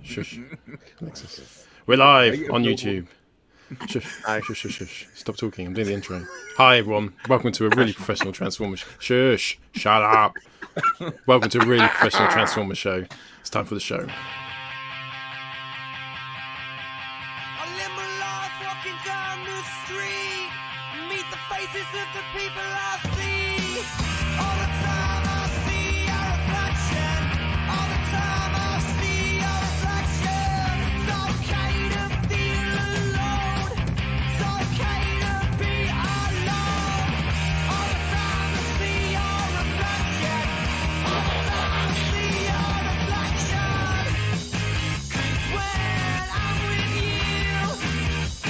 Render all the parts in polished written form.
Shush. Alexis. We're live on YouTube. Shush. Shush, shush, shush. Stop talking. I'm doing the intro. Hi, everyone. Welcome to a really professional Transformers. Shush. Shut up. Welcome to a really professional Transformers show. It's time for the show. I live my life walking down the street, meet the faces of the people I see. All the time I see a reflection. All the time I see a reflection. It's okay to feel alone. It's okay to be alone. All the time I see a reflection. All the time I see a reflection. 'Cause when I'm with you,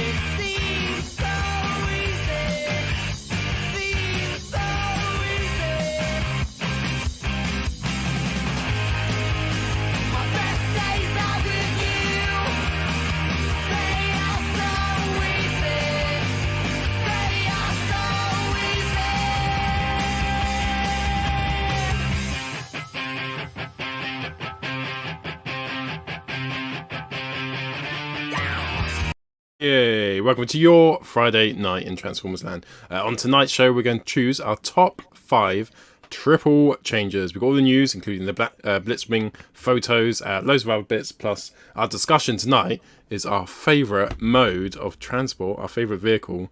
it seems so easy. Seems so easy. My best days are with you. They are so easy. They are so easy. Yay. Welcome to your Friday night in Transformers Land. On tonight's show, we're going to choose our top 5 triple changes. We've got all the news, including the Blitzwing photos, loads of other bits, plus our discussion tonight is our favourite mode of transport, our favourite vehicle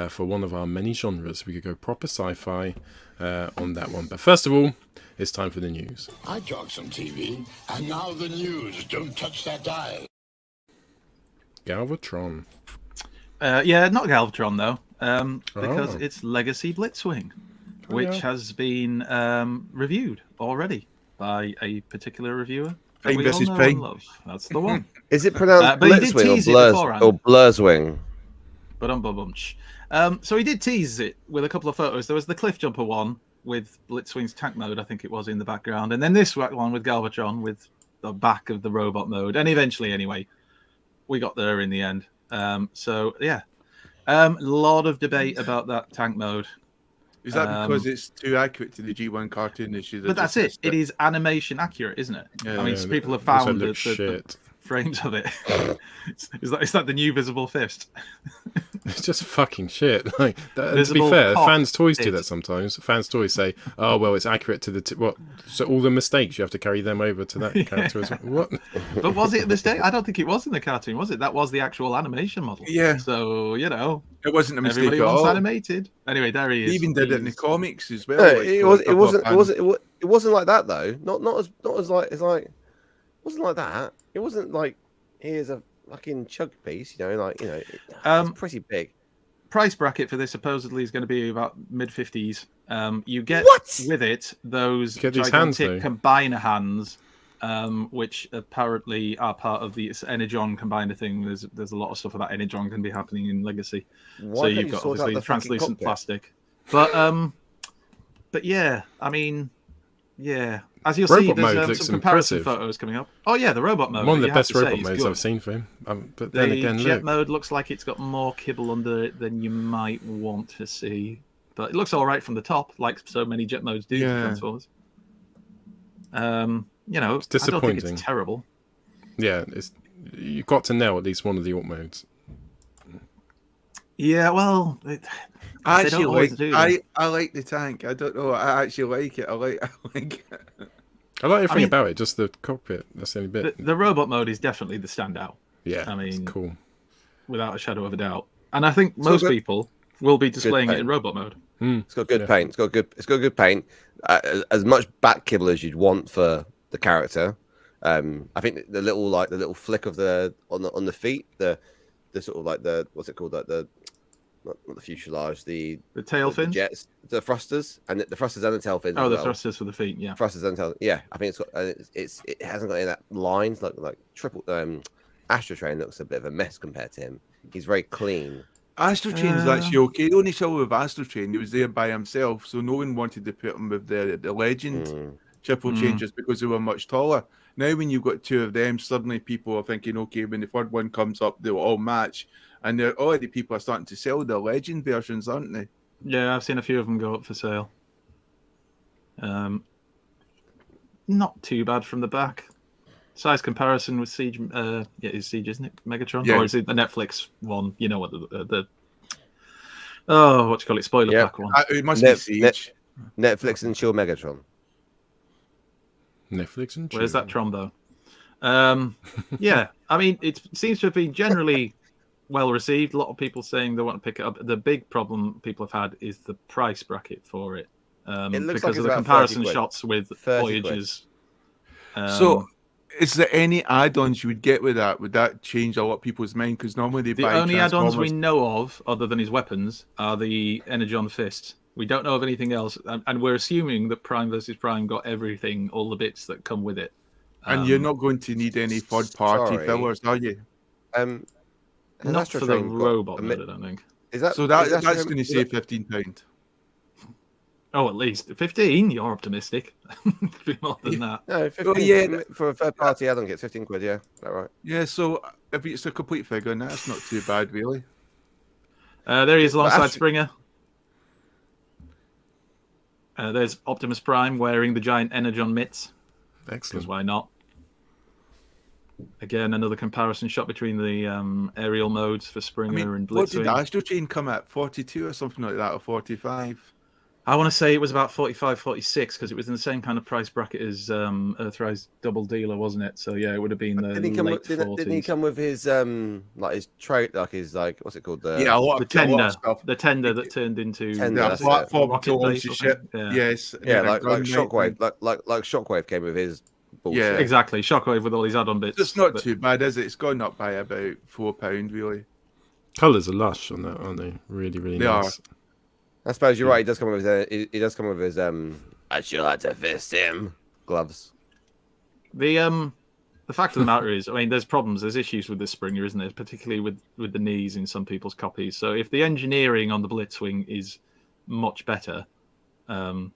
for one of our many genres. We could go proper sci-fi on that one. But first of all, it's time for the news. I jog some TV, and now the news. Don't touch that dial. Galvatron. Yeah, not Galvatron though, because Oh. it's Legacy Blitzwing, which has been reviewed already by a particular reviewer. that Pain we all versus know Pain. and love. That's the one. Is it pronounced but he did Blitzwing tease it or beforehand. Blurswing? But so he did tease it with a couple of photos. There was the Cliff Jumper one with Blitzwing's tank mode, I think it was, in the background, and then this one with Galvatron with the back of the robot mode. And eventually, anyway, we got there in the end. So yeah, a lot of debate about that tank mode. Is that because it's too accurate to the G1 cartoon? But that's it. It is animation accurate, isn't it? Yeah. I mean, Yeah, people have also found looks the shit. frames of it. is that the new visible fist? It's just fucking shit. Like, to be Visible fair, cock fans' toys do fist. that sometimes. Fans' toys say, "Oh well, it's accurate to the what?" So all the mistakes you have to carry them over to that character as well. What? But was it a mistake? I don't think it was in the cartoon, was it? That was the actual animation model. Yeah. So It wasn't a mistake everybody at wants all. animated. Anyway, there he is. He even did it in the He's- comics as well. No, like, it for was. a It couple of wasn't. It panels. wasn't. It wasn't like that though. Not as like. It's like. It wasn't like that. It wasn't like. Here's a fucking chug piece. It's pretty big. Price bracket for this supposedly is going to be about mid-50s. You get What? with it those Get these hands, gigantic though. combiner hands, which apparently are part of the Energon combiner thing. There's a lot of stuff about Energon can be happening in Legacy. Why So can't you've you got sort out obviously the fucking translucent cockpit? plastic, but yeah, I mean, yeah. As you'll Robot see, mode there's looks some comparison impressive. photos coming up. Oh yeah, the robot mode. One of the you have best to say robot is modes good. I've seen for him. But The then again, jet look. mode looks like it's got more kibble under it than you might want to see, but it looks all right from the top, like so many jet modes do. Yeah. For Transformers. I don't think disappointing. it's terrible. Yeah, you've got to nail at least one of the alt modes. Yeah, well, I They actually don't always like. do. I like the tank. I don't know. I actually like it. I like it. I like everything mean- about it, just the cockpit. That's the only bit. the robot mode is definitely the standout, Yeah, I it's mean, cool. without a shadow of a doubt. And I think So most good- people will be displaying it paint. in robot mode. It's got good Yeah. paint. It's got good paint. As much back kibble as you'd want for the character. I think the little flick of on the feet, the sort of like the what's it called, like the not the fuselage, the Tail the fin. jets, the thrusters, and the thrusters and the tail fins. Oh, as the well. thrusters for the feet. Yeah. Thrusters and tail. Yeah, I think it's got. It hasn't got any of that lines like triple. Astro Train looks a bit of a mess compared to him. He's very clean. Astro Train is actually okay. The only trouble with Astro Train, he was there by himself, so no one wanted to put him with the legend triple changes because they were much taller. Now, when you've got two of them, suddenly people are thinking, okay, when the third one comes up, they'll all match. And already people are starting to sell the legend versions, aren't they? Yeah, I've seen a few of them go up for sale. Not too bad from the back. Size comparison with Siege. Is Siege, isn't it? Megatron, Yeah. or is it the Netflix one? You know what the what do you call it? Spoiler Yeah. pack one. It must Net- be Siege. Netflix and chill Megatron. Netflix and Where's chill. that Trombo? Yeah, I mean, it seems to have been generally well received. A lot of people saying they want to pick it up. The big problem people have had is the price bracket for it, It looks because like of it's the about comparison 30 quid. shots with 30 Voyages. So, is there any add-ons you would get with that? Would that change a lot of people's mind? Because normally they the buy only add-ons we Transformers. know of, other than his weapons, are the Energon fists. We don't know of anything else, and we're assuming that Prime versus Prime got everything, all the bits that come with it. And you're not going to need any third-party sorry. fillers, are you? Has Not Astro for the Train got robot a mode, mi- I don't think. Is that So that, is Astro that's Train- going to is save that- £15. Oh, at least 15. You're optimistic. Be more than that. No, 15 yeah, for a third party add-on gets 15 quid. Yeah, is that right? Yeah, so if it's a complete figure, that's not too bad, really. There he is alongside Astro- Springer. There's Optimus Prime wearing the giant Energon mitts, because Excellent. why not? Again, another comparison shot between the aerial modes for I Springer mean, and what did Blitzwing. Astro Chain come at? 42 or something like that, or 45? I want to say it was about 45, 46, because it was in the same kind of price bracket as Earthrise Double Dealer, wasn't it? So yeah, it would have been the Didn't he come late with, didn't, 40s. didn't he come with his like his trait, like his like what's it called? Yeah, a lot the of a lot tender, of stuff. the tender that turned into Tender, Yeah, that's it. platform rocket to launch base the or ship. something. Yeah. Yes. and Yeah, then a like gun Shockwave, mount. like Shockwave came with his bullshit. Yeah. Exactly, Shockwave with all these add-on bits. It's not but- too bad, is it? It's gone up by about £4, really. Colours are lush on that, aren't they? Really, really They nice. I suppose you're right. He does come with his. He does come with his. I should like to fist him gloves. The fact of the matter is, I mean, there's problems, there's issues with this Springer, isn't there? Particularly with the knees in some people's copies. So if the engineering on the Blitzwing is much better, then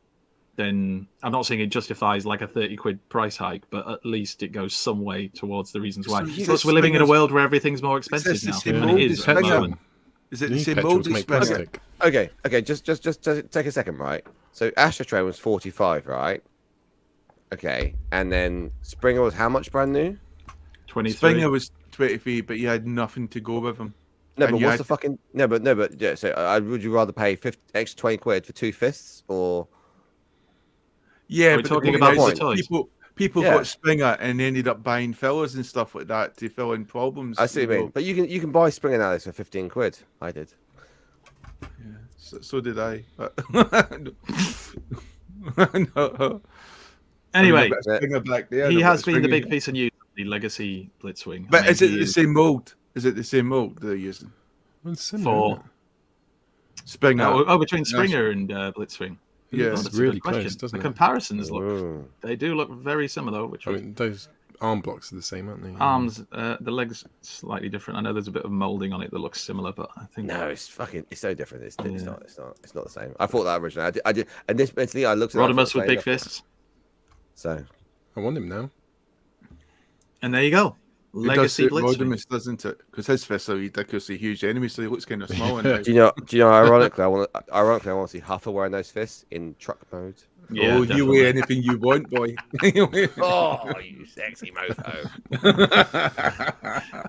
I'm not saying it justifies like a 30 quid price hike, but at least it goes some way towards the reasons why. So you Plus, got we're living in a Springer's- world where everything's more expensive the now. same And mold it as is at the Springer? moment. Is it You the need same petrol mold to as make Springer? plastic. Okay. Just take a second, right? So Astro Train was 45, right? Okay, and then Springer was how much brand new? 23. Springer was 23, but you had nothing to go with him. No, And but you what's had- the fucking no, but yeah. So would you rather pay 50, extra 20 quid for 2 fists or? Yeah, Are we but talking the about thing is, toys? people Yeah. got Springer and ended up buying fillers and stuff like that to fill in problems. I see what you mean. But you can buy Springer nowadays for 15 quid. I did. So did I. But... no. Anyway, I've got Springer back there. he I've has got been the Springer big piece of news, the Legacy Blitzwing. But I mean, is it he the same mold? Is it the same mold they're using? Well, it's similar, for isn't it? Springer. between Springer and Blitzwing? Yeah, Oh, it's that's a really good question. close, doesn't The it? comparisons Ooh. they do look very similar. Which I mean, those arm blocks are the same, aren't they? arms, the legs slightly different. I know there's a bit of molding on it that looks similar, but I think No, it's so different. It's Yeah. not the same. I thought that originally. I did, and this mentally I looked at it, I thought Rodimus the with same. big fists, So I want him now. and there you go. It does Legacy suit Blitzwing. Rodimus, doesn't it? Because his fists are ridiculously huge anyway, so he looks kind of small. now. do you know? Ironically, I want to see Huffer wearing those fists in truck mode. Yeah, Oh, you definitely. wear anything you want, boy. Oh, you sexy mofo!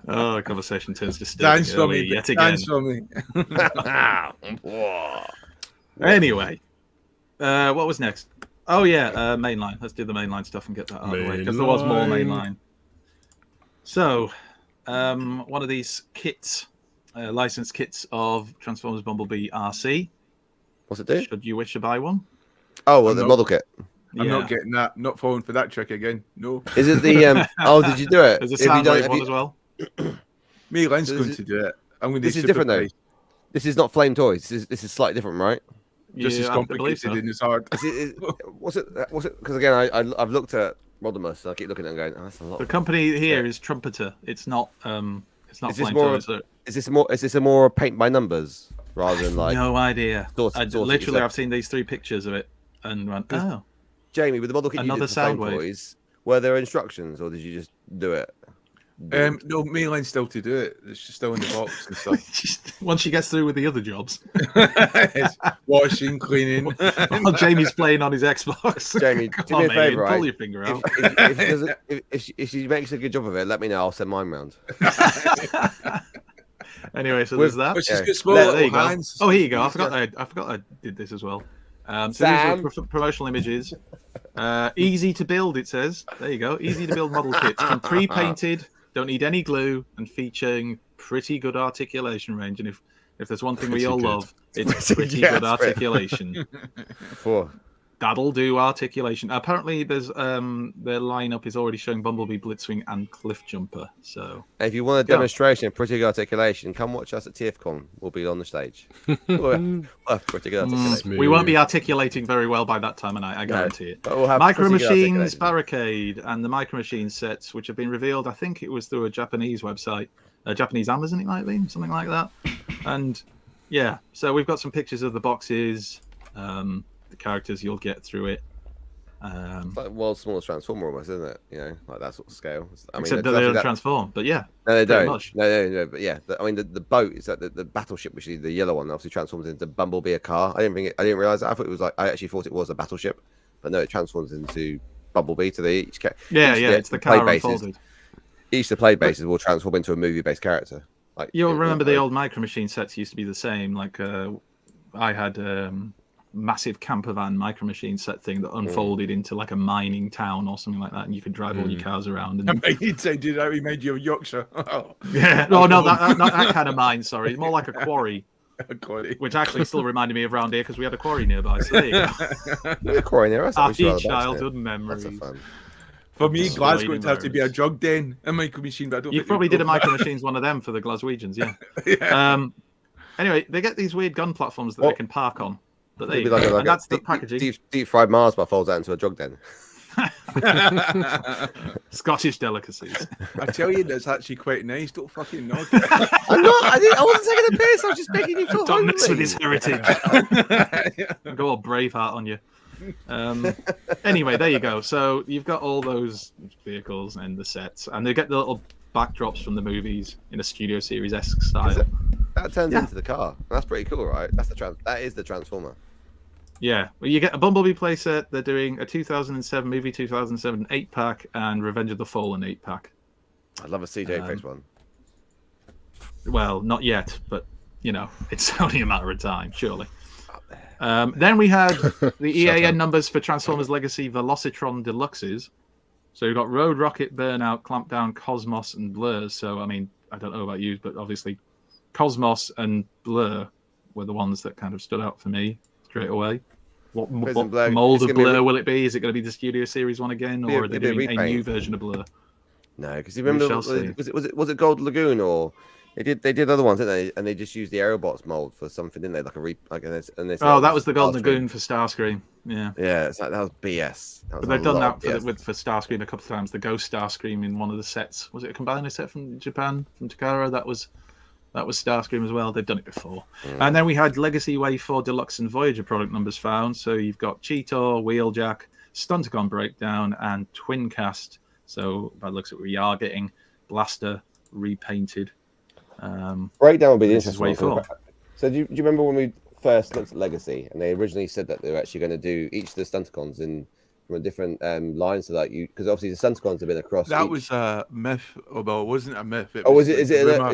Oh, the conversation turns disturbing Dance for early me, yet again. dance for me. Anyway, what was next? Oh yeah, mainline. Let's do the mainline stuff and get that out of the way because there was more Mainline. mainline. So, one of these kits, licensed kits of Transformers Bumblebee RC. What's it do? Should you wish to buy one? Oh, well, I'm the not- model kit. I'm Yeah. not getting that. Not falling for that trick again. No. Is it the? Oh, did you do it? There's a If you don't- Soundwave have one you- as well. Me, Len's This going is- to do it. I'm going to This do is different though. Superprice. This is not Flame Toys. This is slightly different, right? Just as Yeah, I believe complicated so. in his heart. What's it? Because again, I've looked at Rodimus and I keep looking at it and going, oh, that's a lot. The company here is Trumpeter. It's not. It's not Is this Flame more- Toys. Is this a more paint by numbers rather than like No idea. Sort of- I, sort of literally, exact- I've seen these 3 pictures of it and went, oh. Jamie with the model kit you Another did for Flame Soundwave. Toys? Were there instructions or did you just do it? No, Mayline's still to do it. It's just still in the box and stuff. Once she gets through with the other jobs. It's washing, cleaning. While Jamie's playing on his Xbox. Jamie, Come do me a on, Alien, favour, pull right? your finger out. If she makes a good job of it, let me know. I'll send mine round. Anyway, so there's that. But she's Yeah. got small There little you go. hands. Oh, here you go. I forgot I did this as well. So these are promotional images. Easy to build, it says. There you go. Easy to build model kits. Come pre-painted, don't need any glue, and featuring pretty good articulation range. And if there's one thing we all love, it's pretty good articulation. That'll do articulation. Apparently, there's their lineup is already showing Bumblebee, Blitzwing, and Cliff Jumper. So if you want a demonstration of pretty good articulation, come watch us at TFCon. We'll be on the stage. We'll have pretty good articulation. we won't be articulating very well by that time of night, I guarantee it. But we'll have Micro pretty good Machines articulation. Barricade and the Micro Machine sets, which have been revealed, I think it was through a Japanese website, a Japanese Amazon, it might be, something like that. And yeah, so we've got some pictures of the boxes, the characters you'll get through it. It's like world's smallest transformer, almost, isn't it? You know, like that sort of scale. I mean, Except that they don't transform, but yeah. No, they pretty don't. much. No. But yeah, I mean, the boat is that the battleship, which is the yellow one, obviously transforms into Bumblebee, a car. I didn't realize that. I actually thought it was a battleship, but no, it transforms into Bumblebee. To the each it's the car unfolded. Each of the play bases will transform into a movie-based character. Like You'll remember the old Micro Machine sets used to be the same. Like I had massive camper van Micro Machine set thing that unfolded into like a mining town or something like that, and you could drive all your cars around. And You'd say, "Did that remind you of Yorkshire?" yeah, no, not that kind of mine. Sorry, more like a quarry, Quality. which actually still reminded me of round here because we had a quarry nearby. So there you go. the quarry near us. Our childhood memories. That's fun. For me, Destroyed Glasgow would have to be a environments. drug den, a Micro Machine. But I don't. You think probably they'd did a go for Micro that. Machines one of them for the Glaswegians, yeah. Yeah. Anyway, they get these weird gun platforms that they can park on. But there you Maybe go. like And that's the packaging. deep fried Mars bar folds out into a drug den. Scottish delicacies. I tell you, that's actually quite nice. Don't fucking knock I wasn't taking a piss. I was just making you feel Don't mess with homely. his heritage. it. Go all Braveheart on you. Anyway, there you go. So you've got all those vehicles and the sets, and they get the little backdrops from the movies in a Studio Series-esque style. That turns into the car. That's pretty cool, right? That is the Transformer. Yeah, well, you get a Bumblebee playset. They're doing a 2007 movie, 2007 8-pack, and Revenge of the Fallen 8-pack. I'd love a CJ face one. Well, not yet, but you know, it's only a matter of time, surely. Then we had the EAN numbers for Transformers Legacy Velocitron Deluxes. So you've got Road Rocket, Burnout, Clampdown, Cosmos, and Blur. So, I mean, I don't know about you, but obviously Cosmos and Blur were the ones that kind of stood out for me straight away. What Blur, mold it's of gonna be Blur will it be? Is it going to be the Studio Series one again, or are they it'll be a doing a new repaint. version of Blur? No, because you remember shall see. was it Gold Lagoon or they did other ones, didn't they? And they just used the Aerobots mold for something, didn't they? Like Oh, that was the Golden Lagoon for Starscream. Yeah. Yeah, it's like that was BS. But they've done that for Starscream a couple of times. The Ghost Starscream in one of the sets. Was it a combiner set from Japan, from Takara? That was Starscream as well. They've done it before. And then we had Legacy Wave 4 Deluxe and Voyager product numbers found. So you've got Cheetor, Wheeljack, Stunticon Breakdown, and Twin Cast. So by the looks at what we are getting, Blaster repainted. Breakdown would be the This is interesting Wave one. 4. So do you remember when we first looked at Legacy and they originally said that they were actually going to do each of the Stunticons from a different line, so that you, because obviously the Stunticons have been across. That was a myth, although it wasn't a myth. Oh, is it? like Is it? a rumour.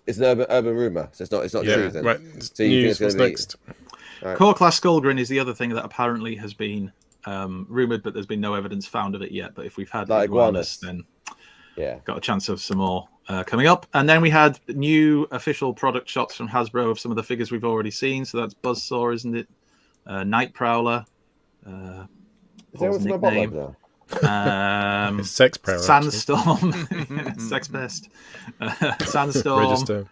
It's an urban rumor. So it's not Yeah, true then. right. So you think News. it's What's gonna be- next? Core Class Skullgrin is the other thing that apparently has been rumored, but there's been no evidence found of it yet. But if we've had Like Iguanus, Iguanus. then Yeah. got a chance of some more coming up. And then we had new official product shots from Hasbro of some of the figures we've already seen. So that's Buzzsaw, isn't it? Night Prowler. Is there Paul's what's my bot nickname. there? It's Sex Power. actually. Sandstorm. Sex Pest. Sandstorm. Register.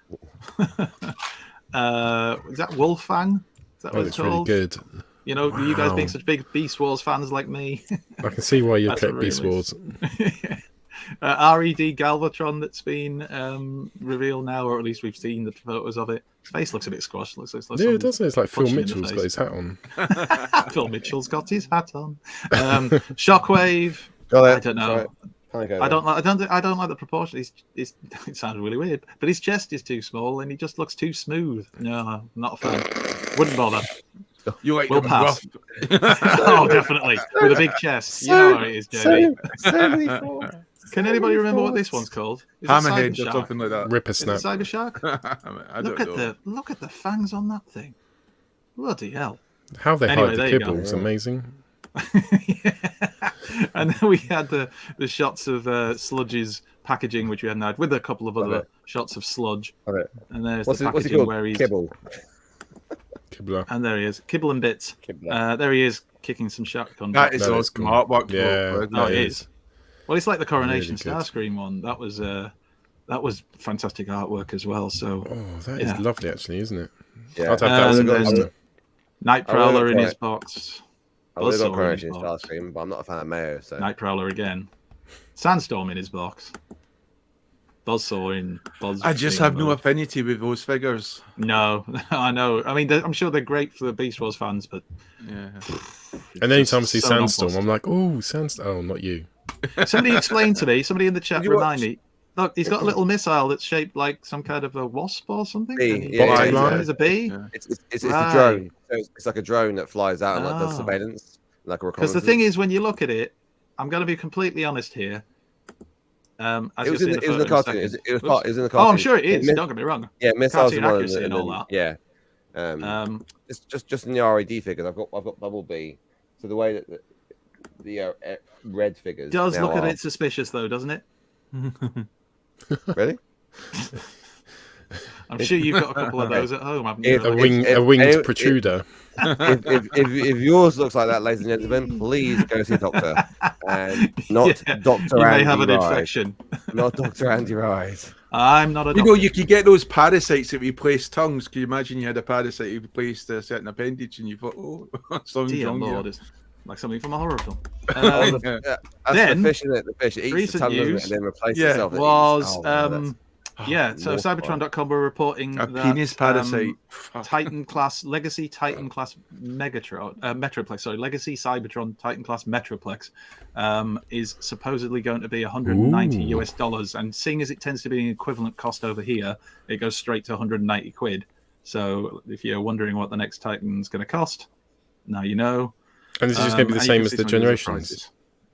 Is that Wolfang? Is that Oh, what it's it's really called? good. You know, you guys Wow. being such big Beast Wars fans like me. I can see why you That's picked a Beast re-release. Wars. RED Galvatron that's been revealed now, or at least we've seen the photos of it. His face looks a bit squashed. Looks like Yeah, it does. It's like Phil punching in the Mitchell's got face. his hat on. Phil Mitchell's got his hat on. Shockwave. Got it. I don't know. Sorry. Can't go I don't wrong. like. I don't like the proportion. It sounds really weird, but his chest is too small, and he just looks too smooth. No, not a fan. Wouldn't bother. You like We'll them pass. rough. Oh, definitely with a big chest. You know how it is, JB. So many faults. Can anybody remember what this one's called? Is it Hammerhead Cyber or Shark? something like that. Ripper Is it snap. Cyber Shark? I Look don't at know. the fangs on that thing. Bloody hell! How they Anyway, hide the there you go. kibble is amazing. And then we had the shots of Sludge's packaging, which we hadn't had, with a couple of other shots of Sludge. Love it. And there's What's the it packaging called? where he's Kibble. Kibbler. and there he is, Kibble and Bits. Kibble. There he is, kicking some shotgun. That is That is awesome cool. artwork. Yeah. isn't Oh, it? it is. Well, it's like the Coronation Really good. Starscream one. That was fantastic artwork as well. So Oh, that is Yeah. lovely, actually, isn't it? Yeah. I'd have that as a And then- poster. Night I really Prowler in like his it. box. I would have got Buzzsaw in Coronation his box. Starscream, but I'm not a fan of Mayo. So Night Prowler again. Sandstorm in his box. Buzzsaw in Buzz. I just have no affinity with those figures. No, I know. I mean, I'm sure they're great for the Beast Wars fans, but Yeah. And anytime I see so Sandstorm, nonplussed. I'm like, oh, Sandstorm. Oh, not you. somebody explained to me. Somebody in the chat Did you remind watch- me. Look, he's got a little missile that's shaped like some kind of a wasp or something. Bee, And he- yeah, yeah, It's a bee. Yeah. it's Right. the drone. So it's like a drone that flies out and like does Oh. surveillance, like a Because the thing is, when you look at it, I'm going to be completely honest here. As it was you'll in see the, it was in the photo in a cartoon. second. It was Whoops. in the Oh, cartoon. I'm sure it is. mi- Don't get me wrong. Yeah, missiles Cartoon are one of accuracy the, and all that. Yeah. It's just in the RAD figures. I've got Bumblebee. So the way that the red figures Does now look a are- bit suspicious, though, doesn't it? really. I'm sure you've got a couple of those at home, haven't you? If- A, Really? a winged if- protruder. if yours looks like that, ladies and gentlemen, please go see a doctor, and not Yeah, Doctor you Andy may have an Ride. infection. Not Doctor Andy Ride. I'm not a You doctor. know, you could get those parasites that replace tongues. Can you imagine you had a parasite who replaced a certain appendage and you thought, oh, something's Dear wrong Lord, here. it's like something from a horror film. Oh, that's Then, the fish, isn't it? The fish it eats the recent tongue, doesn't it, news and then replaces Yeah, itself. It was eats- oh, that's- yeah, so mortifying. Cybertron.com were reporting A that penis parasite. Titan class Legacy Titan class Metroplex, sorry, Legacy Cybertron Titan class Metroplex is supposedly going to be 190 Ooh. US dollars, and seeing as it tends to be an equivalent cost over here, it goes straight to 190 quid. So if you're wondering what the next Titan's going to cost, now you know. And this is just going to be the and you same can as see the some of the Generations prices.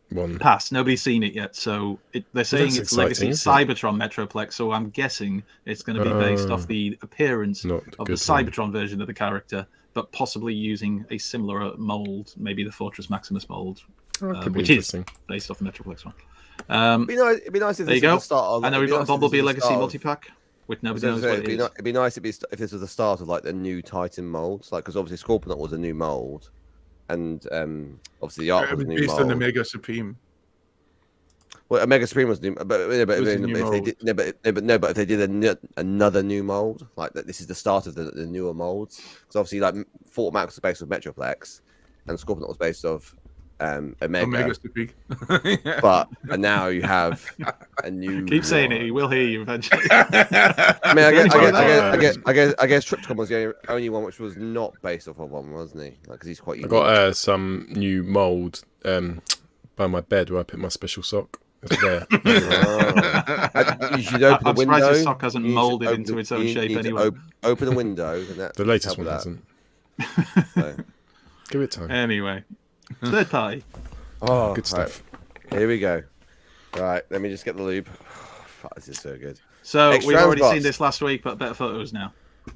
one. Pass. Nobody's seen it yet, so they're saying that's it's Legacy exciting, Cybertron Metroplex. So I'm guessing it's going to be based off the appearance Not of the good one. Cybertron version of the character, but possibly using a similar mold, maybe the Fortress Maximus mold, Oh, it could be which is interesting. based off the Metroplex one. It'd be nice if There this you was go. the start of, And then it'd we've be got nice a if this Bumblebee was the Legacy start of- multi-pack, which nobody knows what it'd it is. be nice if this was the start of like the new Titan molds, like because obviously Scorponok was a new mold, and obviously the art It was a was new based on the mold. Mega Supreme. Well, a Mega Supreme was new, but was a if new they mold. did, but if they did another new mold, like that, this is the start of the newer molds. Because obviously, like Fort Max was based off Metroplex, and Scorponok was based off Omega. Mega Supreme. And now you have a new. Keep saying it; one. he will hear you eventually. I mean, I guess Sorry. Tripticon was the only one which was not based off of one, wasn't he? Like, because he's quite I unique. got some new mould by my bed where I put my special sock. It's there. You should open I'm the surprised window. his sock hasn't You need to molded open into the- its own you shape need to anyway. Open the window. And that, The latest help one with hasn't. So. Give it time. Anyway, third party. Oh, Good stuff. Right. Here we go. Right, let me just get the lube. Fuck, this is so good. So Extra we've already box. seen this last week, but better photos now.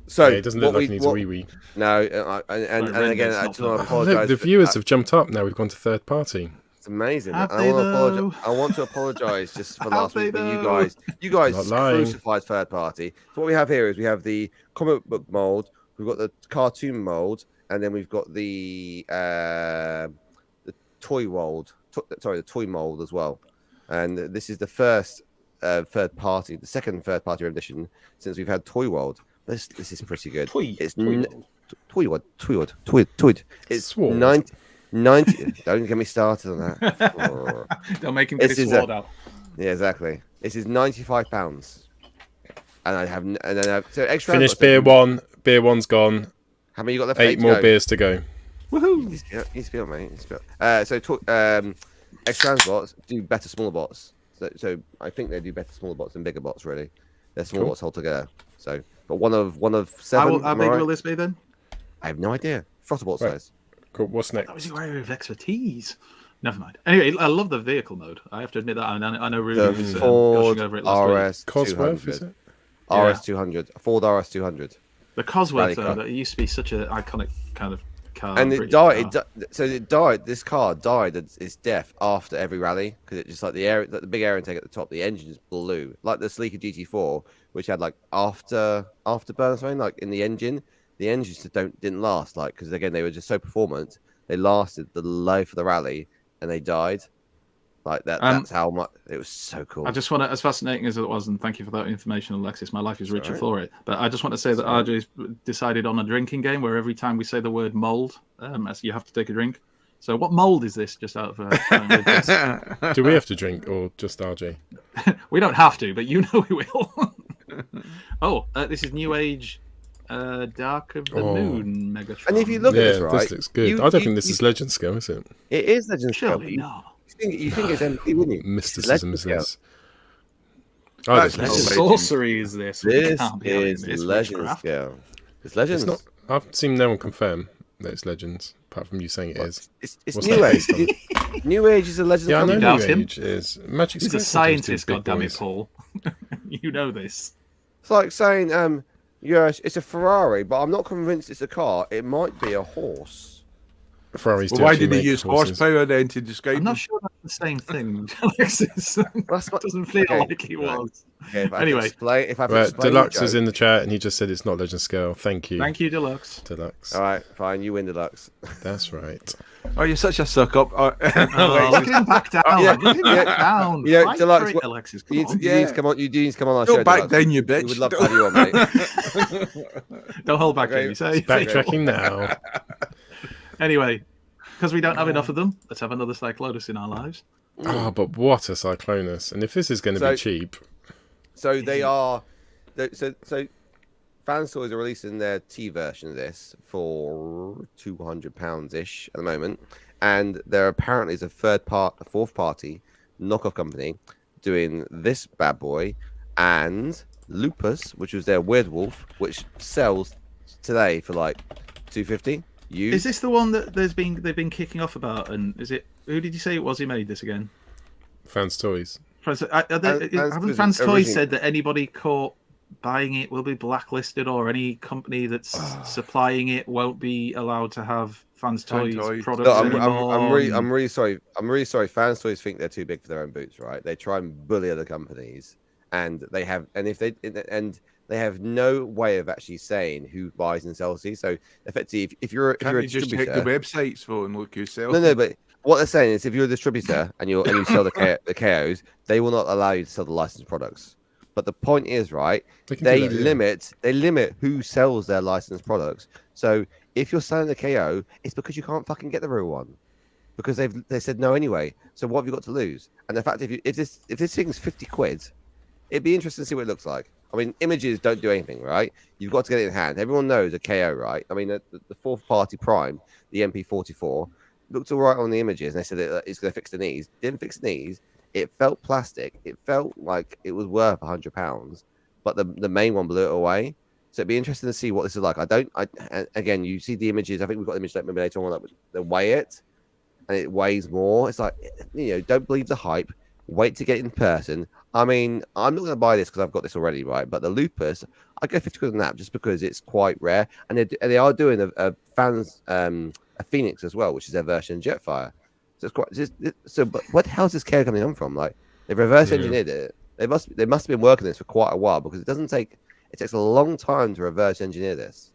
So Yeah, it doesn't look what like it needs a wee wee. No, and Like again, renders, I not just want to photos. Oh, apologise. look, the viewers have jumped up now. We've gone to third party. It's amazing. Have I they, want to though? apologise. I want to apologise just for Have last they, week when though? you guys Not lying. crucified third party. So what we have here is we have the comic book mold, we've got the cartoon mold, and then we've got the toy mold. The toy mold as well. And this is the first third party, the second third party rendition since we've had Toy World. This is pretty good. It's Toy World. It's Sword. 90. Don't get me started on that. Oh. Don't make him get This his is a- sword out. Yeah, exactly. This is £95, and I have so extra. Finished beer one. Beer one's gone. How many you got left? 8 to more go? beers to go. Woohoo! He's built, mate. He's built. So extra bots do better smaller bots. So I think they do better smaller bots than bigger bots. Really, they're small bots altogether. So, but one of 7. How big will this be then? I have no idea. Frostbot size. Cool. What's next? That was your area of expertise. Never mind. Anyway, I love the vehicle mode. I have to admit that. I know Ruby was gushing over it last week. Cosworth, is it? RS200. Ford RS200. The Cosworth, though, that used to be such an iconic kind of car. And it British died. car. So it died. This car died its death after every rally because it just like the big air intake at the top, the engine just blew. Like the sleeker GT4, which had like afterburn or something like in the engine. The engines just didn't last, like, because again they were just so performant. They lasted the life of the rally, and they died. Like that. That's how much it was so cool. I just want to, as fascinating as it was, and thank you for that information, Alexis. My life is richer for it. But I just want to say that RJ's decided on a drinking game where every time we say the word mold, you have to take a drink. So what mold is this? Just out of Do we have to drink or just RJ? We don't have to, but you know we will. This is New Age. Dark of the Moon Megatron. And if you look at this, right, this looks good. I don't think this is legend scale, is it? It is legend scale. Surely not. You think it's MP, wouldn't you? Mysticism is this. That's this is Sorcery is this. This is legend scale. It's legends. It's not. I've seen no one confirm that it's legends, apart from you saying it is. It's What's New that Age. based on? New Age is a legend. Yeah, I know Doubt New him. Age is Magic. He's a School sometimes do scientist, big goddammit, boys. Paul. You know this. It's like saying, yeah, it's a Ferrari, but I'm not convinced it's a car. It might be a horse. Ferraris do Why actually did he make use horses. horsepower then to describe I'm them? not sure that's the same thing, Alexis. That's It doesn't feel okay, like it right. was. Okay, if I Anyway. if I have to Right, explain Deluxe the is joke- in the chat and he just said it's not legend scale. Thank you. Thank you, Deluxe. Deluxe. All right, fine. You win, Deluxe. That's right. Oh, you're such a suck up. Oh, look at him back down. Yeah, Look at him yeah. back down. You know, Fight Deluxe, for it, what- Alexis. You Come need, on. you need to come on. You do need to come on our Don't show. back Deluxe. down, you We bitch. would love to have you on, mate. Don't hold back, Okay. Jamie. Say Backtracking now. Anyway, because we don't have enough of them, let's have another Cyclonus in our lives. Oh, but what a Cyclonus. And if this is going to So- be cheap, So they are. So Fanstoys are releasing their T version of this for £200 ish at the moment, and there apparently is a fourth party knockoff company doing this bad boy and Lupus, which was their Weird Wolf, which sells today for like $250. Is this the one that they've been kicking off about? And is it, who did you say it was who made this again? Fans Toys. Haven't Fans Toys said that anybody caught buying it will be blacklisted, or any company that's supplying it won't be allowed to have Fans Toys Toys. products No, anymore? I'm really sorry. I'm really sorry. Fanstoys think they're too big for their own boots, right? They try and bully other companies, and they have have no way of actually saying who buys and sells these. So effectively, if you're Can't a you just check distributor, the websites for and look yourself? no, but what they're saying is if you're a distributor and you sell the KOs, they will not allow you to sell the licensed products. But the point is, right? They limit who sells their licensed products. So if you're selling the KO, it's because you can't fucking get the real one, because they said no anyway. So what have you got to lose? And the fact if this thing's 50 quid, it'd be interesting to see what it looks like. I mean, images don't do anything, right? You've got to get it in hand. Everyone knows a KO, right? I mean, the fourth party Prime, the MP44, looked all right on the images, and they said it's going to fix the knees. Didn't fix the knees. It felt plastic. It felt like it was worth £100, but the main one blew it away. So it'd be interesting to see what this is like. Again, you see the images. I think we've got the image maybe later on. Like, they weigh it, and it weighs more. It's like, don't believe the hype. Wait to get it in person. I mean, I'm not going to buy this because I've got this already, right? But the Lupus, I go 50 quid on that just because it's quite rare, and they are doing a Phoenix as well, which is their version Jetfire. So it's quite but what the hell is this care coming on from? Like, they've reverse engineered it. They must have been working this for quite a while, because it takes a long time to reverse engineer this.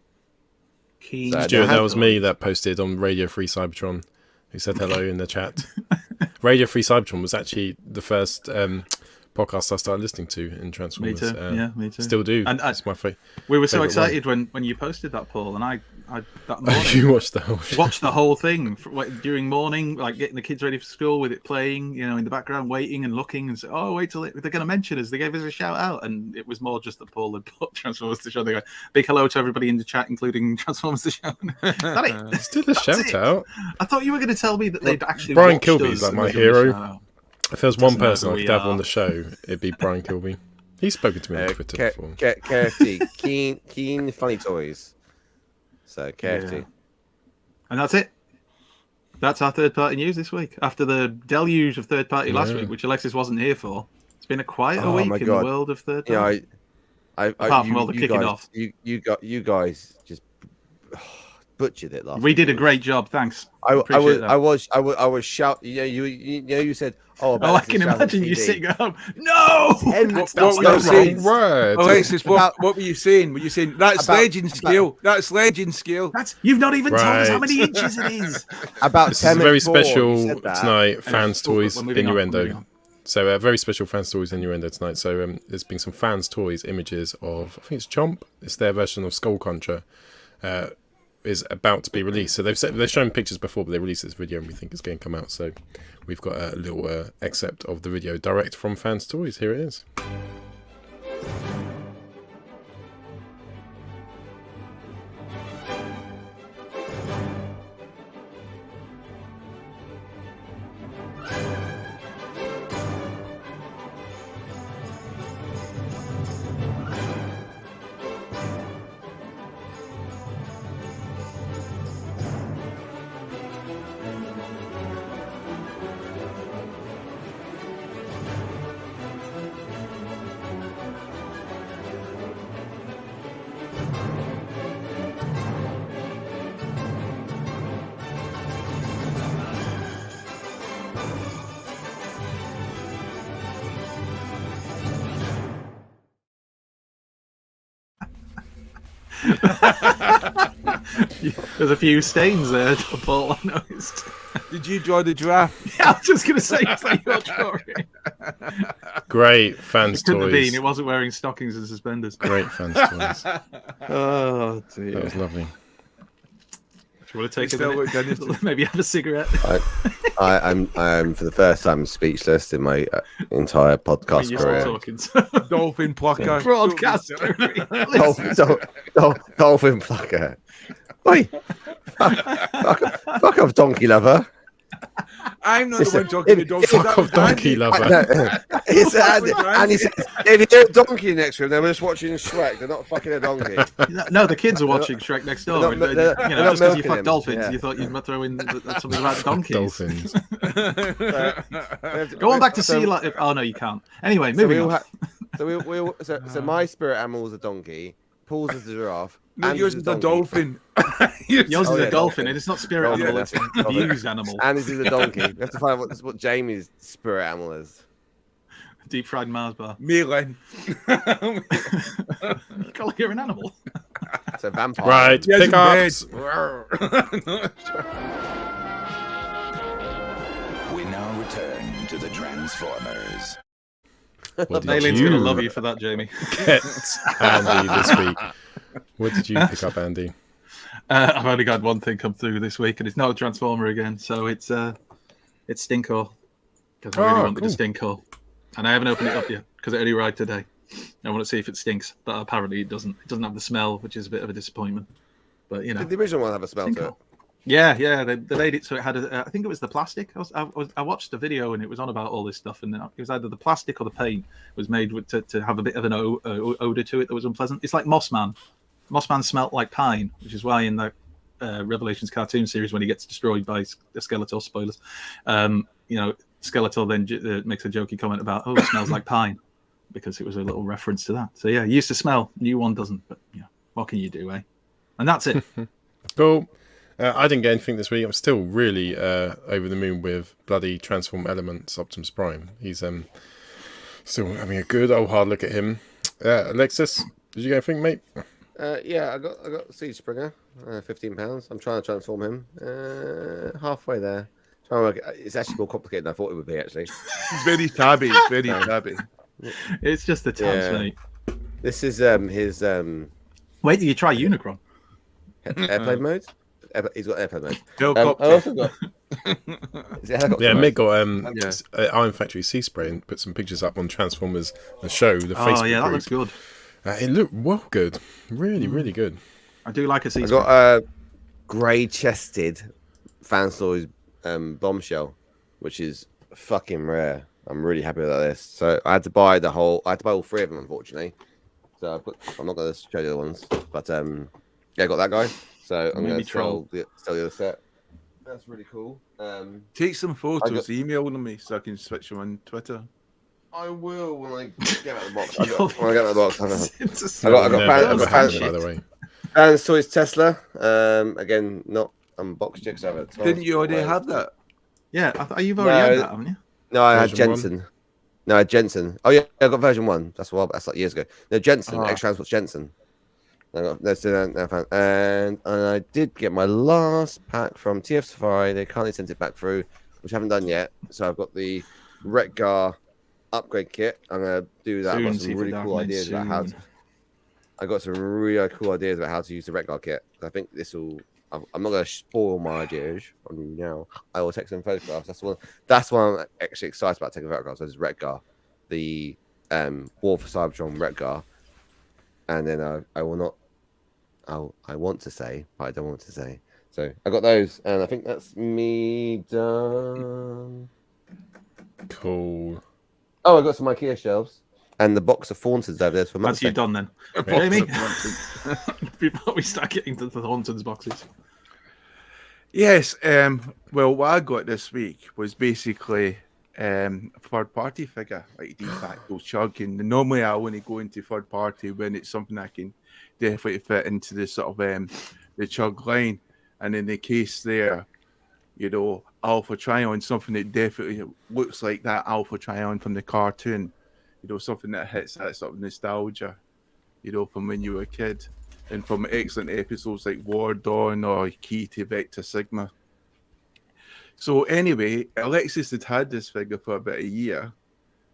Stuart, that was me that posted on Radio Free Cybertron, who said hello in the chat. Radio Free Cybertron was actually the first podcast I started listening to in Transformers. Me too. Me too. Still do. And it's my favorite. We were so one. excited when you posted that, Paul, and I that morning You watched the whole show. watched the whole thing during morning, like getting the kids ready for school with it playing, in the background, waiting and looking, and say, "Oh, wait till they're going to mention us." They gave us a shout out, and it was more just that Paul had put Transformers the show. They go, "Big hello to everybody in the chat, including Transformers the show." Is that it? Still a shout out. I thought you were going to tell me that they'd actually. Brian watched Kilby us is like and my were giving a hero. shout out. If there was one Doesn't know person who I we could have are. on the show, it'd be Brian Kilby. He's spoken to me on Twitter before. KFT, keen funny toys. So KFT. Yeah. And that's it. That's our third-party news this week. After the deluge of third-party last week, which Alexis wasn't here for, it's been a quieter week my in God. the world of third-party. Apart from all the kicking off. You guys just butchered it last. We week. did a great job. Thanks. I Appreciate that. was shout. You said, Oh, I can imagine you sitting at home. No! What That's were the you saying? wrong word. Alexis, what were you saying? Were you saying that's legend scale? That's legend scale. You've not even told us how Right. many inches it is. About This is a very 10 before you special said that. tonight, Fans Toys We're moving on, Innuendo. moving on. So a very special Fans Toys Innuendo tonight. So there's been some Fans Toys images of, I think it's Chomp. It's their version of Skull Cruncher. Is about to be released. So they've shown pictures before, but they released this video and we think it's going to come out. So we've got a little excerpt of the video direct from Fans Toys. Here it is. There's a few stains there, Paul, I noticed. Did you draw the giraffe? Yeah, I was just going to say, is that your drawing? Great Fans Couldn't have been. Toys. It wasn't wearing stockings and suspenders. Great Fans Toys. Oh, dear. That was lovely. Do you want to take Still a look minute? good. Maybe have a cigarette? I'm for the first time speechless in my entire podcast You're still career. talking. Dolphin plucker. Broadcaster. Dolphin plucker. Oi, fuck off, donkey lover. I'm not Listen, the one talking to dolphin. Fuck off, donkey lover. He said, and he said, if you hear a donkey next to him, they're just watching Shrek. They're not fucking a donkey. No, the kids are watching Shrek next door. They're not- and, they're just not because you milking fuck him, dolphins, yeah. you thought you'd throw in something about donkeys. Dolphins. Go on back to sea life. Oh, no, you can't. Anyway, moving on. So my spirit animal is a donkey. Paul's is a giraffe. No, and yours is is a donkey. dolphin. Yours is Oh, a yeah, dolphin, and it's not spirit Dolphin, animal, it's yeah. an abused animal. And this is a donkey. We have to find out what Jamie's spirit animal is. Deep fried Mars bar. Malin. You call it you're an animal. It's a vampire. Right, He has pick a ups. We now return to the Transformers. What did Aylin's you going to love you for that, Jamie. get, Andy, this week? What did you pick up, Andy? I've only got one thing come through this week, and it's not a Transformer again, so it's Stinkor. Because I really Oh, wanted cool. a Stinkor. And I haven't opened it up yet, because it only arrived today. I want to see if it stinks, but apparently it doesn't. It doesn't have the smell, which is a bit of a disappointment. But, you know. Did the original one have a smell to it? Stinkor. Yeah, they made it so it had I think it was the plastic. I watched the video and it was on about all this stuff, and it was either the plastic or the paint was made to have a bit of an odor to it that was unpleasant. It's like Mossman. Mossman smelt like pine, which is why in the Revelations cartoon series when he gets destroyed by Skeletor, spoilers, Skeletor then makes a jokey comment about, oh, it smells like pine, because it was a little reference to that. So yeah, it used to smell, new one doesn't, but yeah, what can you do, eh? And that's it. Cool. I didn't get anything this week. I'm still really over the moon with bloody Transform Elements Optimus Prime. He's still having a good old hard look at him. Alexis, did you get anything, mate? Yeah, I got Siege Springer, £15. I'm trying to transform him. Halfway there. Trying to work it's actually more complicated than I thought it would be. Actually, He's very tabby. He's very tabby. It's just the tabs, Yeah. mate. this is his Wait till you try Unicron. airplane mode. He's got airplane mode. Helicopter. I also got. Is it helicopter Yeah, mode? Mick got Yeah. Iron Factory Sea Spray and put some pictures up on Transformers, the show, the Oh Facebook yeah, that group. looks good. It looked well good. Really, really good. I do like a I season. got a grey-chested Fanstoys bombshell, which is fucking rare. I'm really happy with this. So I had to buy all three of them, unfortunately. So I'm not going to show you the other ones, but yeah, I got that guy. So I'm going to sell the other set. That's really cool. Take some photos, email them me so I can switch them on Twitter. I will when I get out of the box. When I get out of the box, I got by the way. Fanstoys Tesla. Again, not unboxed yet. Didn't you already have that? Yeah, you've already had that, haven't you? No, I had Jensen. No, I had Jensen. Oh yeah, I got version 1. That's like years ago. No, Jensen. X Transport's Jensen. And I did get my last pack from TF Safari. They kindly sent it back through, which I haven't done yet. So I've got the Retgar upgrade kit. I'm gonna do that. I've got some really cool ideas about how. I got some really cool ideas about how to use the Retgar kit. I think this will. I'm not going to spoil my ideas on you now. I will take some photographs. That's one I'm actually excited about taking photographs. So this is Retgar, the War for Cybertron Retgar, and then I will not. I want to say, but I don't want to say. So I got those, and I think that's me done. Cool. Oh, I got some IKEA shelves and the box of Thorntons over there for Mother's That's you done then. Jamie? Before we start getting to the Thorntons boxes. Yes. Well, what I got this week was basically a third-party figure, like de facto Chug. And normally I only go into third-party when it's something I can definitely fit into the sort of the Chug line. And in the case there, you know, Alpha Trion, something that definitely looks like that Alpha Trion from the cartoon. You know, something that hits that sort of nostalgia, you know, from when you were a kid. And from excellent episodes like War Dawn or Key to Vector Sigma. So anyway, Alexis had this figure for about a year,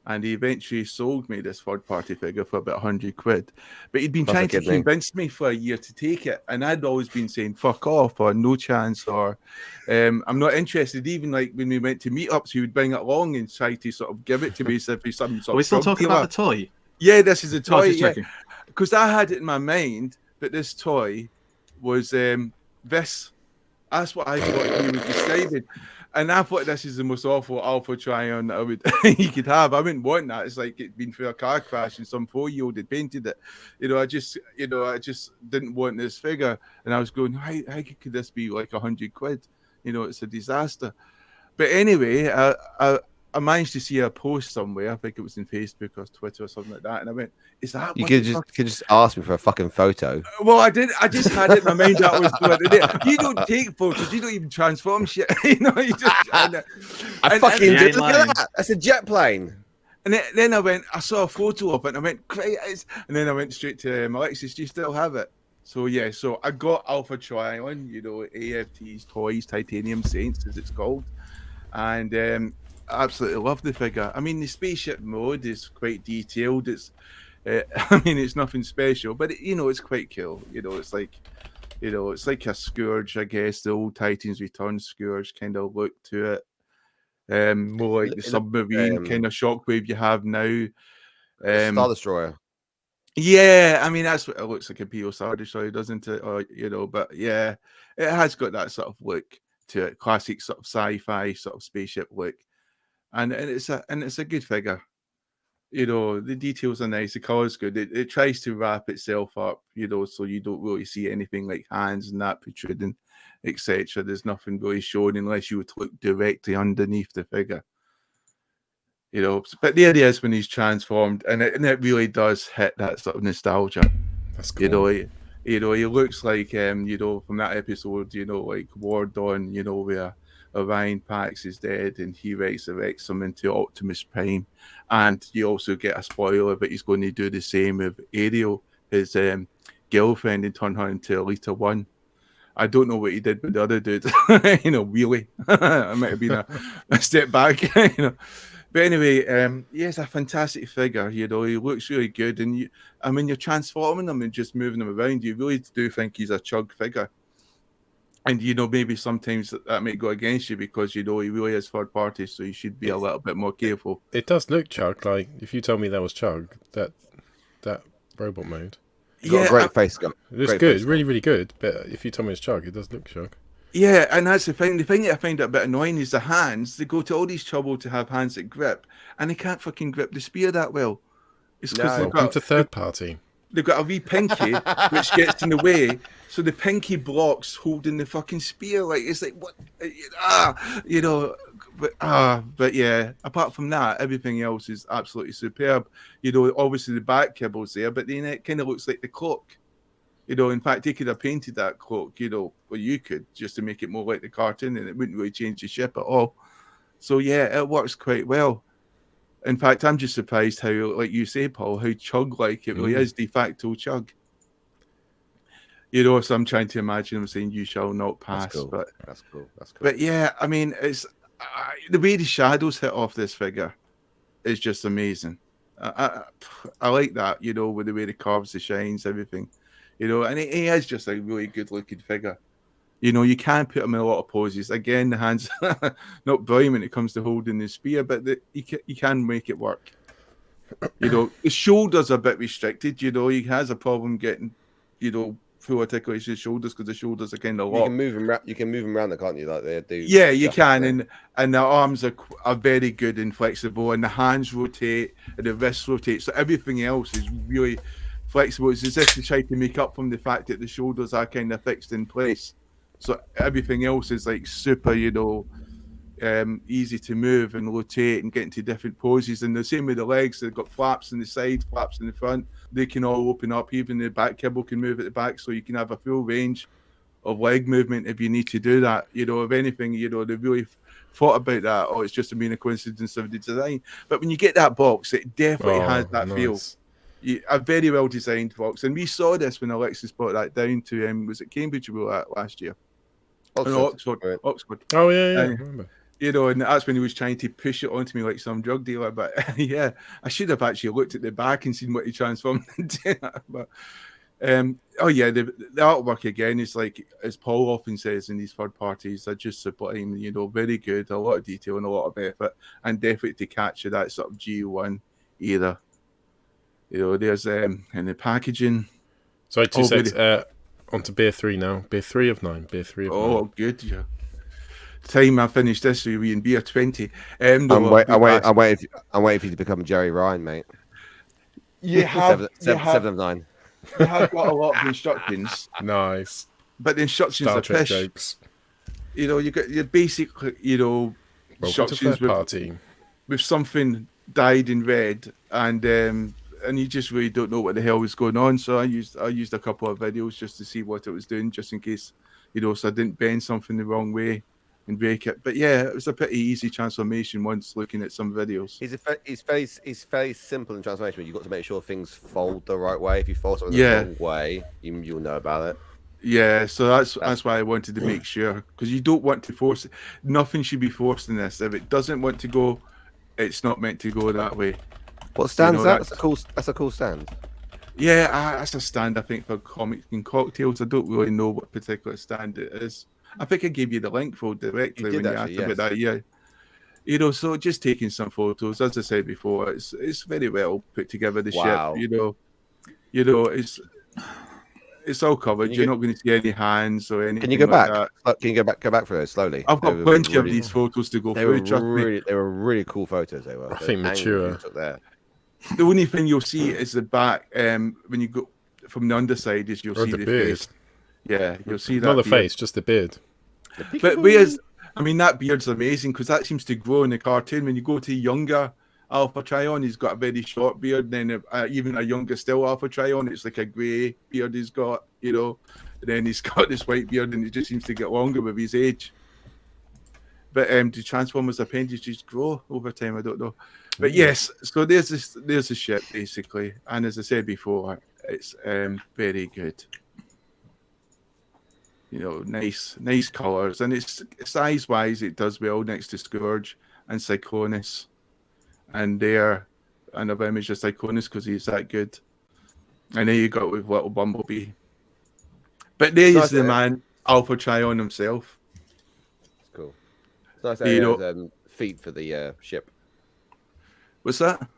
and he eventually sold me this third-party figure for about 100 quid. But he'd been trying to convince me for a year to take it, and I'd always been saying fuck off or no chance or I'm not interested. Even like when we went to meetups, he would bring it along and try to sort of give it to me as if he's some sort of. Are we still talking about the toy? Yeah, this is a toy. Yeah. Because I had it in my mind that this toy was this. That's what I thought he was describing. And I thought this is the most awful Alpha Trion that you could have. I wouldn't want that. It's like it'd been through a car crash and some 4-year-old had painted it. I just didn't want this figure. And I was going, how could this be like 100 quid? It's a disaster. But anyway, I managed to see a post somewhere. I think it was in Facebook or Twitter or something like that. And I went, is that you could just ask me for a fucking photo? Well, I did. I just had it in my mind that was good. You don't take photos. You don't even transform shit. You just. I fucking did. Look at that. That's a jet plane. And then I saw a photo of it, and I went, great. And then I went straight to Alexis. Do you still have it? So yeah. So I got Alpha Trion. AFT's Toys Titanium Saints, as it's called, and absolutely love the figure. I mean, the spaceship mode is quite detailed. It's it's nothing special, but it's quite cool. It's like a Scourge, I guess, the old Titans Return Scourge kind of look to it. More like the submarine kind of Shockwave you have now. Star Destroyer. Yeah, I mean that's what it looks like, a PO Star Destroyer, doesn't it? Or but yeah, it has got that sort of look to it, classic sort of sci-fi sort of spaceship look, and it's a good figure. The details are nice, the color's good. It tries to wrap itself up, so you don't really see anything like hands and that protruding, etc. There's nothing really shown unless you would look directly underneath the figure. But there he is when he's transformed, and it really does hit that sort of nostalgia. That's cool. He looks like from that episode, like War Dawn, where Orion Pax is dead and he resurrects him into Optimus Prime. And you also get a spoiler, but he's going to do the same with Ariel, his girlfriend, and turn her into Elita 1. I don't know what he did with the other dude. Really. I might have been a step back. But anyway, it's a fantastic figure. He looks really good. And you're transforming him and just moving him around. You really do think he's a Chug figure. And, maybe sometimes that might go against you because, he really is third party, so you should be a little bit more careful. It does look Chug. Like, if you told me that was Chug, that robot mode. Got a great face. It looks good. Really, really good. But if you told me it's Chug, it does look Chug. Yeah, and that's the thing. The thing that I find a bit annoying is the hands. They go to all these trouble to have hands that grip, and they can't fucking grip the spear that well. It's because No. Welcome to third party. they've got a wee pinky which gets in the way, so the pinky blocks holding the fucking spear. Like it's like what, you know. But yeah. Apart from that, everything else is absolutely superb. You know, obviously the back kibble's there, but then it kind of looks like the cloak. You know, in fact, they could have painted that cloak. You know, or you could just to make it more like the cartoon, and it wouldn't really change the ship at all. So yeah, it works quite well. In fact, I'm just surprised how, like you say, Paul, how chug-like it really is, de facto chug. You know, so I'm trying to imagine him saying, "You shall not pass." That's cool. But That's cool. but yeah, I mean, it's the way the shadows hit off this figure is just amazing. I like that, you know, with the way the carves, the shines, everything, you know, and he is just a really good-looking figure. You know, you can put him in a lot of poses. Again, the hands not brilliant when it comes to holding the spear, but you can make it work. You know, his shoulders are a bit restricted. You know, he has a problem getting, you know, full articulation of shoulders because the shoulders are kind of You locked. can move them. You can move them around, can't you? Like they do. Yeah, you can, and the arms are very good and flexible, and the hands rotate, and the wrists rotate. So everything else is really flexible. It's as if they try to make up from the fact that the shoulders are kind of fixed in place. So everything else is like super, you know, easy to move and rotate and get into different poses. And the same with the legs, they've got flaps in the side, flaps in the front. They can all open up. Even the back kibble can move at the back, so you can have a full range of leg movement if you need to do that. You know, if anything, you know, they really thought about that. Oh, it's just a mere coincidence of the design. But when you get that box, it definitely has that feel. A very well designed box. And we saw this when Alexis brought that down to was it Cambridge we were at last year? Oxford. Oh yeah, I remember. You know, and that's when he was trying to push it onto me like some drug dealer. But yeah, I should have actually looked at the back and seen what he transformed into. But oh yeah, the artwork again is like, as Paul often says in these third parties, are just sublime. You know, very good, a lot of detail and a lot of effort, and definitely to capture that sort of G1 era. You know, there's in the packaging. Sorry, 2 seconds. On to beer 3 now. Beer 3 of 9. Beer 3 of 9. Oh, good. Yeah. Time I finished this, so we in beer 20. I'm waiting for you to become Jerry Ryan, mate. You have 7 of 9. You have got a lot of instructions, Nice. but the instructions Star are Trek pish. jokes. You know, you got your basic, you know, Welcome to instructions third party. with something dyed in red, and you just really don't know what the hell was going on. So I used a couple of videos just to see what it was doing, just in case, you know, so I didn't bend something the wrong way and break it. But yeah, it was a pretty easy transformation once looking at some videos. He's very simple in transformation, but you've got to make sure things fold the right way. If you fold something the wrong way, you'll know about it. Yeah, so that's why I wanted to make sure, because you don't want to force it. Nothing should be forced in this. If it doesn't want to go, it's not meant to go that way. What stands that? That's That's a cool stand. Yeah, that's a stand, I think, for comics and cocktails. I don't really know what particular stand it is. I think I gave you the link for directly when you asked about that. Yeah, you know, so just taking some photos. As I said before, it's very well put together. The ship, you know, it's all covered. You're not going to see any hands or anything. Can you go like back? That. Can you go back for those slowly? I've got plenty of these photos to go through. They were really cool photos. They were. I think mature. There. The only thing you'll see is the back. When you go from the underside, is you'll see the beard. face. Yeah, you'll see that. Not the beard. face, just the beard. But whereas, I mean, that beard's amazing because that seems to grow in the cartoon. When you go to younger Alpha Trion, he's got a very short beard. And then even a younger still Alpha Trion, it's like a grey beard he's got, you know. And then he's got this white beard, and it just seems to get longer with his age. But do Transformers appendages grow over time? I don't know. But yes, so there's the ship basically, and as I said before, it's very good. You know, nice colours, and it's size wise, it does well next to Scourge and Cyclonus, and I've imaged of Cyclonus because he's that good. And then you got with little Bumblebee, but there's the man Alpha Trion himself. It's cool. It's nice that he has feet for the ship. What's that?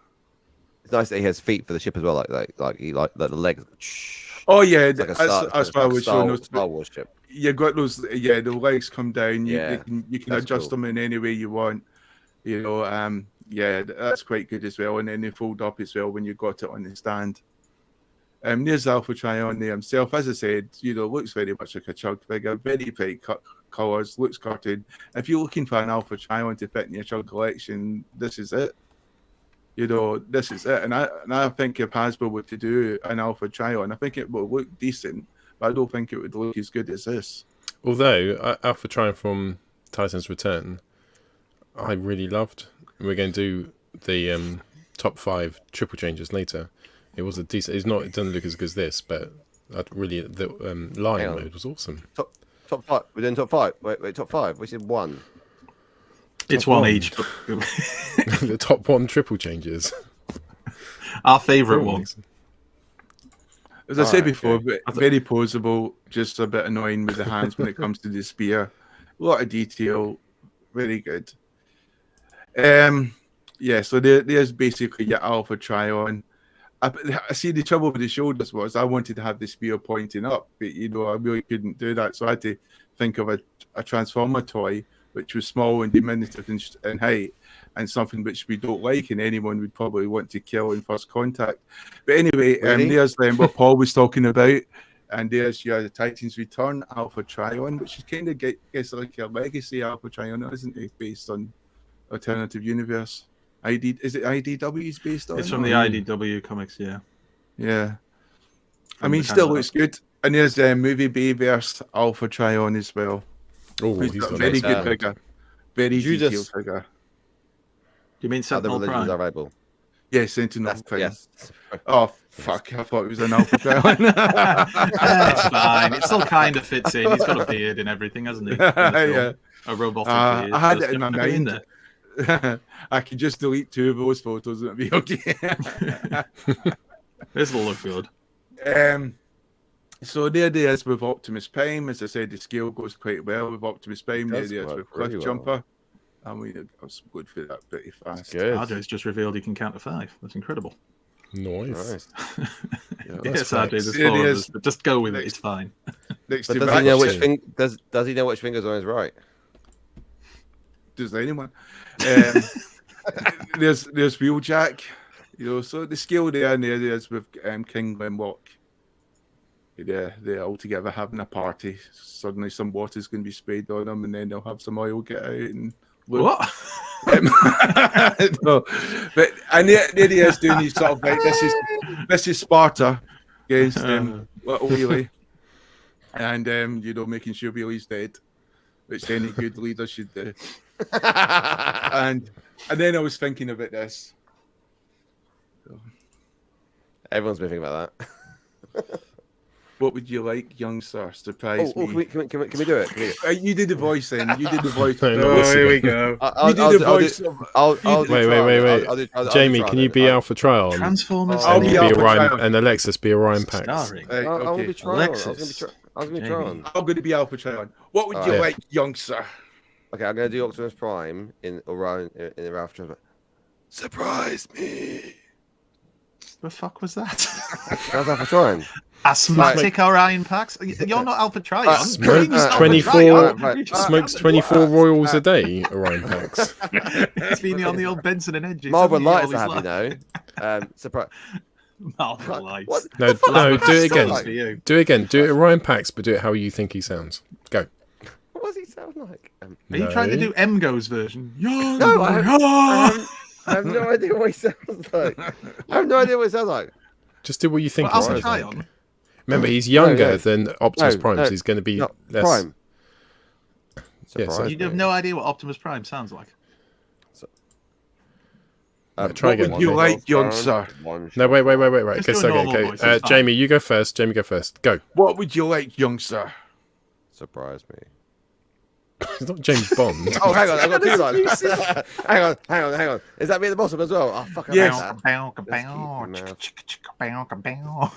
It's nice that he has feet for the ship as well, like the legs. Oh yeah, like that's why I was showing those. Star Wars ship. you got those. Yeah, the legs come down. Yeah, You can that's adjust cool. them in any way you want. You know, yeah, that's quite good as well. And then they fold up as well when you got it on the stand. There's Alpha Trion there himself. As I said, you know, looks very much like a chug figure, very bright colours, looks cartoon. If you're looking for an Alpha Trion to fit in your chug collection, this is it. You know, this is it. And I think if Hasbro were to do an Alpha Trion, I think it will look decent, but I don't think it would look as good as this. Although Alpha Trion from Titan's Return, I really loved. We're going to do the top 5 triple changes later. It was a decent. It's not. It doesn't look as good as this, but really the lion mode was awesome. Top 5. We're doing top 5. Wait, top 5. We said 1. It's Top one one. each. The top 1 triple changes. Our favourite one. As I said Alright, before, okay. very posable, just a bit annoying with the hands when it comes to the spear. A lot of detail, very good. Yeah, so there's basically your Alpha Trion. I see the trouble with the shoulders was I wanted to have the spear pointing up, but you know I really couldn't do that, so I had to think of a Transformer toy which was small and diminutive in height, and something which we don't like and anyone would probably want to kill in first contact. But anyway, Really? there's what Paul was talking about, and there's your Titan's Return Alpha Trion, which is kind of gets like a legacy Alpha Trion, isn't it, based on alternative universe. Is it IDW's based on? It's from the IDW comics, yeah. Yeah. I From mean, the still kind of- looks good. And there's Movie Bayverse Alpha Trion as well. Oh, He's he's got a got very nice good hand. figure. Very Judas. detailed figure. Do you mean Other Sentinel religions Prime? are available. Yeah, Sentinel That's, Prime. yes. Oh, fuck. I thought it was an Alpha Trion. It's fine. It still kind of fits in. He's got a beard and everything, hasn't he? In the film. Yeah. A robotic beard. I had Just it in my put in mind. there. I could just delete 2 of those photos and it'd be okay. This will look good. So there it is with Optimus Prime. As I said, the scale goes quite well with Optimus Prime. There it does is work with Cliff really well. Jumper. And we was good for that pretty fast. Good. Ardre's just revealed he can count to 5. That's incredible. Nice. Nice. Yes, Ardre, there's It 4 of is. us, but just go with it. It's fine. Next But to does he know which Ratchet. does he know which fingers on his right? Does anyone? There's Wheeljack. You know, so the scale there and there is with King Glenlock. They're all together having a party. Suddenly some water's going to be sprayed on them and then they'll have some oil get out and look. What? No, but and there he is doing his sort of like this is Sparta against little Wheelie, and you know, making sure Wheelie's dead, which any good leader should do. and then I was thinking about this. Everyone's been thinking about that. What would you like, young sir? Surprise Can me. we do it? Can we do it? You did the voice then. You did the voice. No, not this again. go. I'll You do did the voice. I'll do Wait. Trion. I'll do Jamie, Trion can you then. be Alpha Trion? Transformers. I'll And be you Alpha Orion, Trion. and Alexis be Orion Pax. Starring. Right, I want to okay. be Trion. I was Alexis. going to be Jamie. Trion. I'm going to be Alpha Trion. What would you Alright. like, young sir? Okay, I'm going to do Optimus Prime in Orion in the Ralph Trion. Surprise me. The fuck was that? How's Alpha Trion? Asthmatic Orion Pax? You're not Alpha Trion. Smoke He's Alpha 24 Trion. right. Smokes 24 royals a day, Orion Pax. He's been on the old Benson and Hedges. Marlboro hasn't he, Lights all I his have, you know. Surprise. life? Marlboro Lights. What? No, no, do it again. Sounds for you. Do it again. Do it Orion Pax, but do it how you think he sounds. Go. What does he sound like? Are you trying to do Emgo's version? No, I have no idea what he sounds like. I have no idea what he sounds like. Just do what you think Well, he Alpha sounds Trion. like. Remember, he's younger no. than Optimus No, Prime, no, so he's going to be No, less. Prime. Yeah, so- Surprise You have me. no idea what Optimus Prime sounds like. Try What again. would you like, young sir? No, wait. Right. Just Okay, do a so normal okay. voice, it's fine. Jamie, you go first. Jamie, go first. Go. What would you like, young sir? Surprise me. It's not James Bond. Oh, hang on, I've got 2 lines. hang on. Is that me at the bottom as well? Oh, fuck, I Yes. like Bow, that. bow, Let's bow, bow.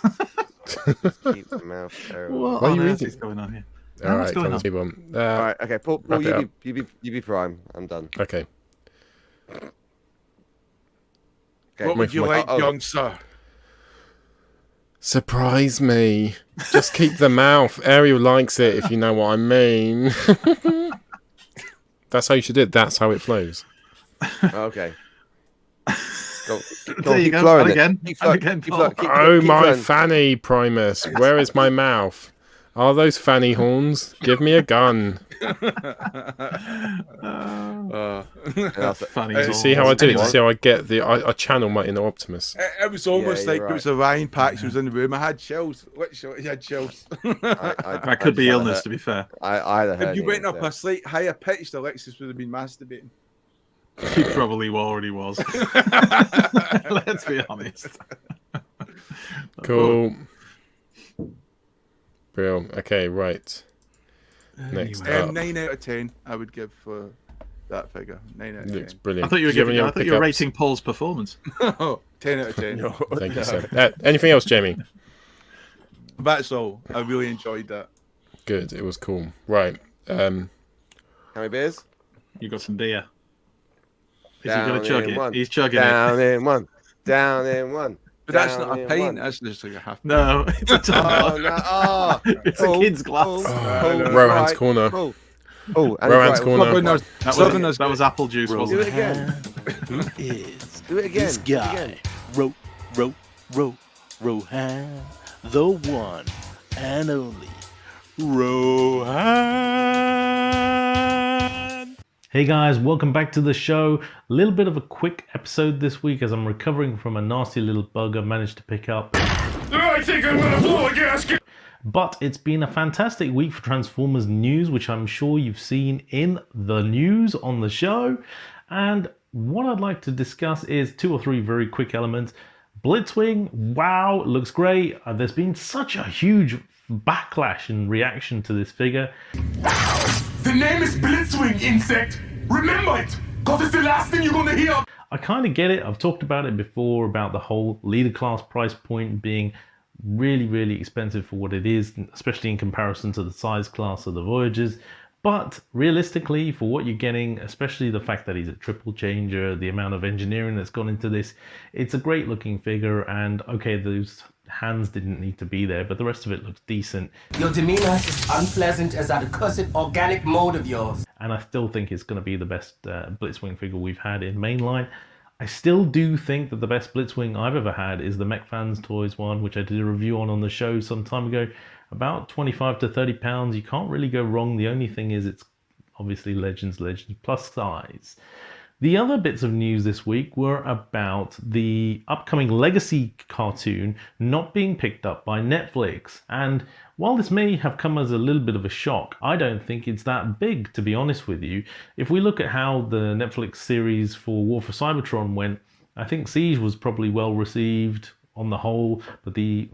Keep the mouth sterile. What Why are on you earth reading? is going on here? All What's right, going come on, on? keep on. All right, okay, Paul, wrap it you be Prime. I'm done. Okay. What would you my- like, young sir? Surprise me. Just keep the mouth. Ariel likes it, if you know what I mean. That's how you should do it. That's how it flows. Okay. Go, There you keep go. flowing And it. again. Keep And flow- again, keep Paul. flow- keep- Oh, keep my flowing. fanny, Primus. Where is my mouth? Are those fanny horns? Give me a gun. Funny. Do you see how I do it? Do you see how I get the... I channel my inner Optimus. It was almost Yeah, like you're it was Orion Pax who was in the room. I had chills. Literally, he had chills. That could be illness, to be fair. I If you went up a slight higher pitch, Alexis would have been masturbating. He probably already was. Let's be honest. Cool. Brilliant. Okay, right. Next up. 9 out of 10, I would give for that figure. 9 out of 10. Looks brilliant. I thought you were Do have any giving. I other thought you were pickups? rating Paul's performance. 10 out of 10. Thank you, sir. Anything else, Jamie? That's all. I really enjoyed that. Good. It was cool. Right. How many beers? You got some beer. Is Down he going to chug in it? one. He's chugging Down in one. Down in one. But that's down not a in pint, one. that's just like a half. it. No, it's a Oh, tumbler. no. Oh, It's a kid's glass. Rohan's Corner. Oh, and Rohan's right, Corner. Southerners, That was apple juice, Do wasn't it it? again. Who is Do it again. this Do it guy? again. Rohan, the one and only Rohan. Hey guys, welcome back to the show. A little bit of a quick episode this week as I'm recovering from a nasty little bug I managed to pick up. I think I'm gonna blow a gasket. But it's been a fantastic week for Transformers news, which I'm sure you've seen in the news on the show. And what I'd like to discuss is 2 or 3 very quick elements. Blitzwing, wow, looks great. There's been such a huge backlash and reaction to this figure. The name is Blitzwing, insect. Remember it, cause it's the last thing you're gonna hear. I kind of get it. I've talked about it before about the whole leader class price point being really, really expensive for what it is, especially in comparison to the size class of the Voyagers. But realistically, for what you're getting, especially the fact that he's a triple changer, the amount of engineering that's gone into this, it's a great looking figure. And okay, those hands didn't need to be there, but the rest of it looks decent. Your demeanor is unpleasant as that accursed organic mode of yours. And I still think it's going to be the best Blitzwing figure we've had in mainline. I still do think that the best Blitzwing I've ever had is the Mech Fanstoys one, which I did a review on the show some time ago. About 25 to 30 pounds. You can't really go wrong. The only thing is it's obviously Legends plus size. The other bits of news this week were about the upcoming Legacy cartoon not being picked up by Netflix. And while this may have come as a little bit of a shock, I don't think it's that big, to be honest with you. If we look at how the Netflix series for War for Cybertron went, I think Siege was probably well received on the whole, but the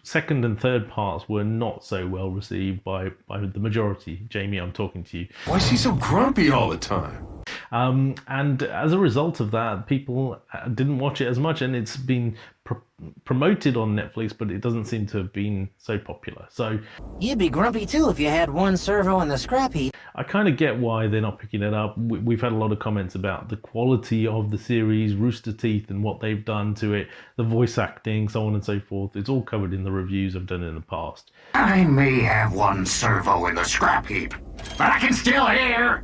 second and third parts were not so well received by the majority. Jamie, I'm talking to you. Why is he so grumpy all the time? And as a result of that, people didn't watch it as much, and it's been promoted on Netflix, but it doesn't seem to have been so popular. So You'd be grumpy too if you had one servo in the scrap heap. I kind of get why they're not picking it up. We've had a lot of comments about the quality of the series, Rooster Teeth and what they've done to it, the voice acting, so on and so forth. It's all covered in the reviews I've done in the past. I may have one servo in the scrap heap, but I can still hear.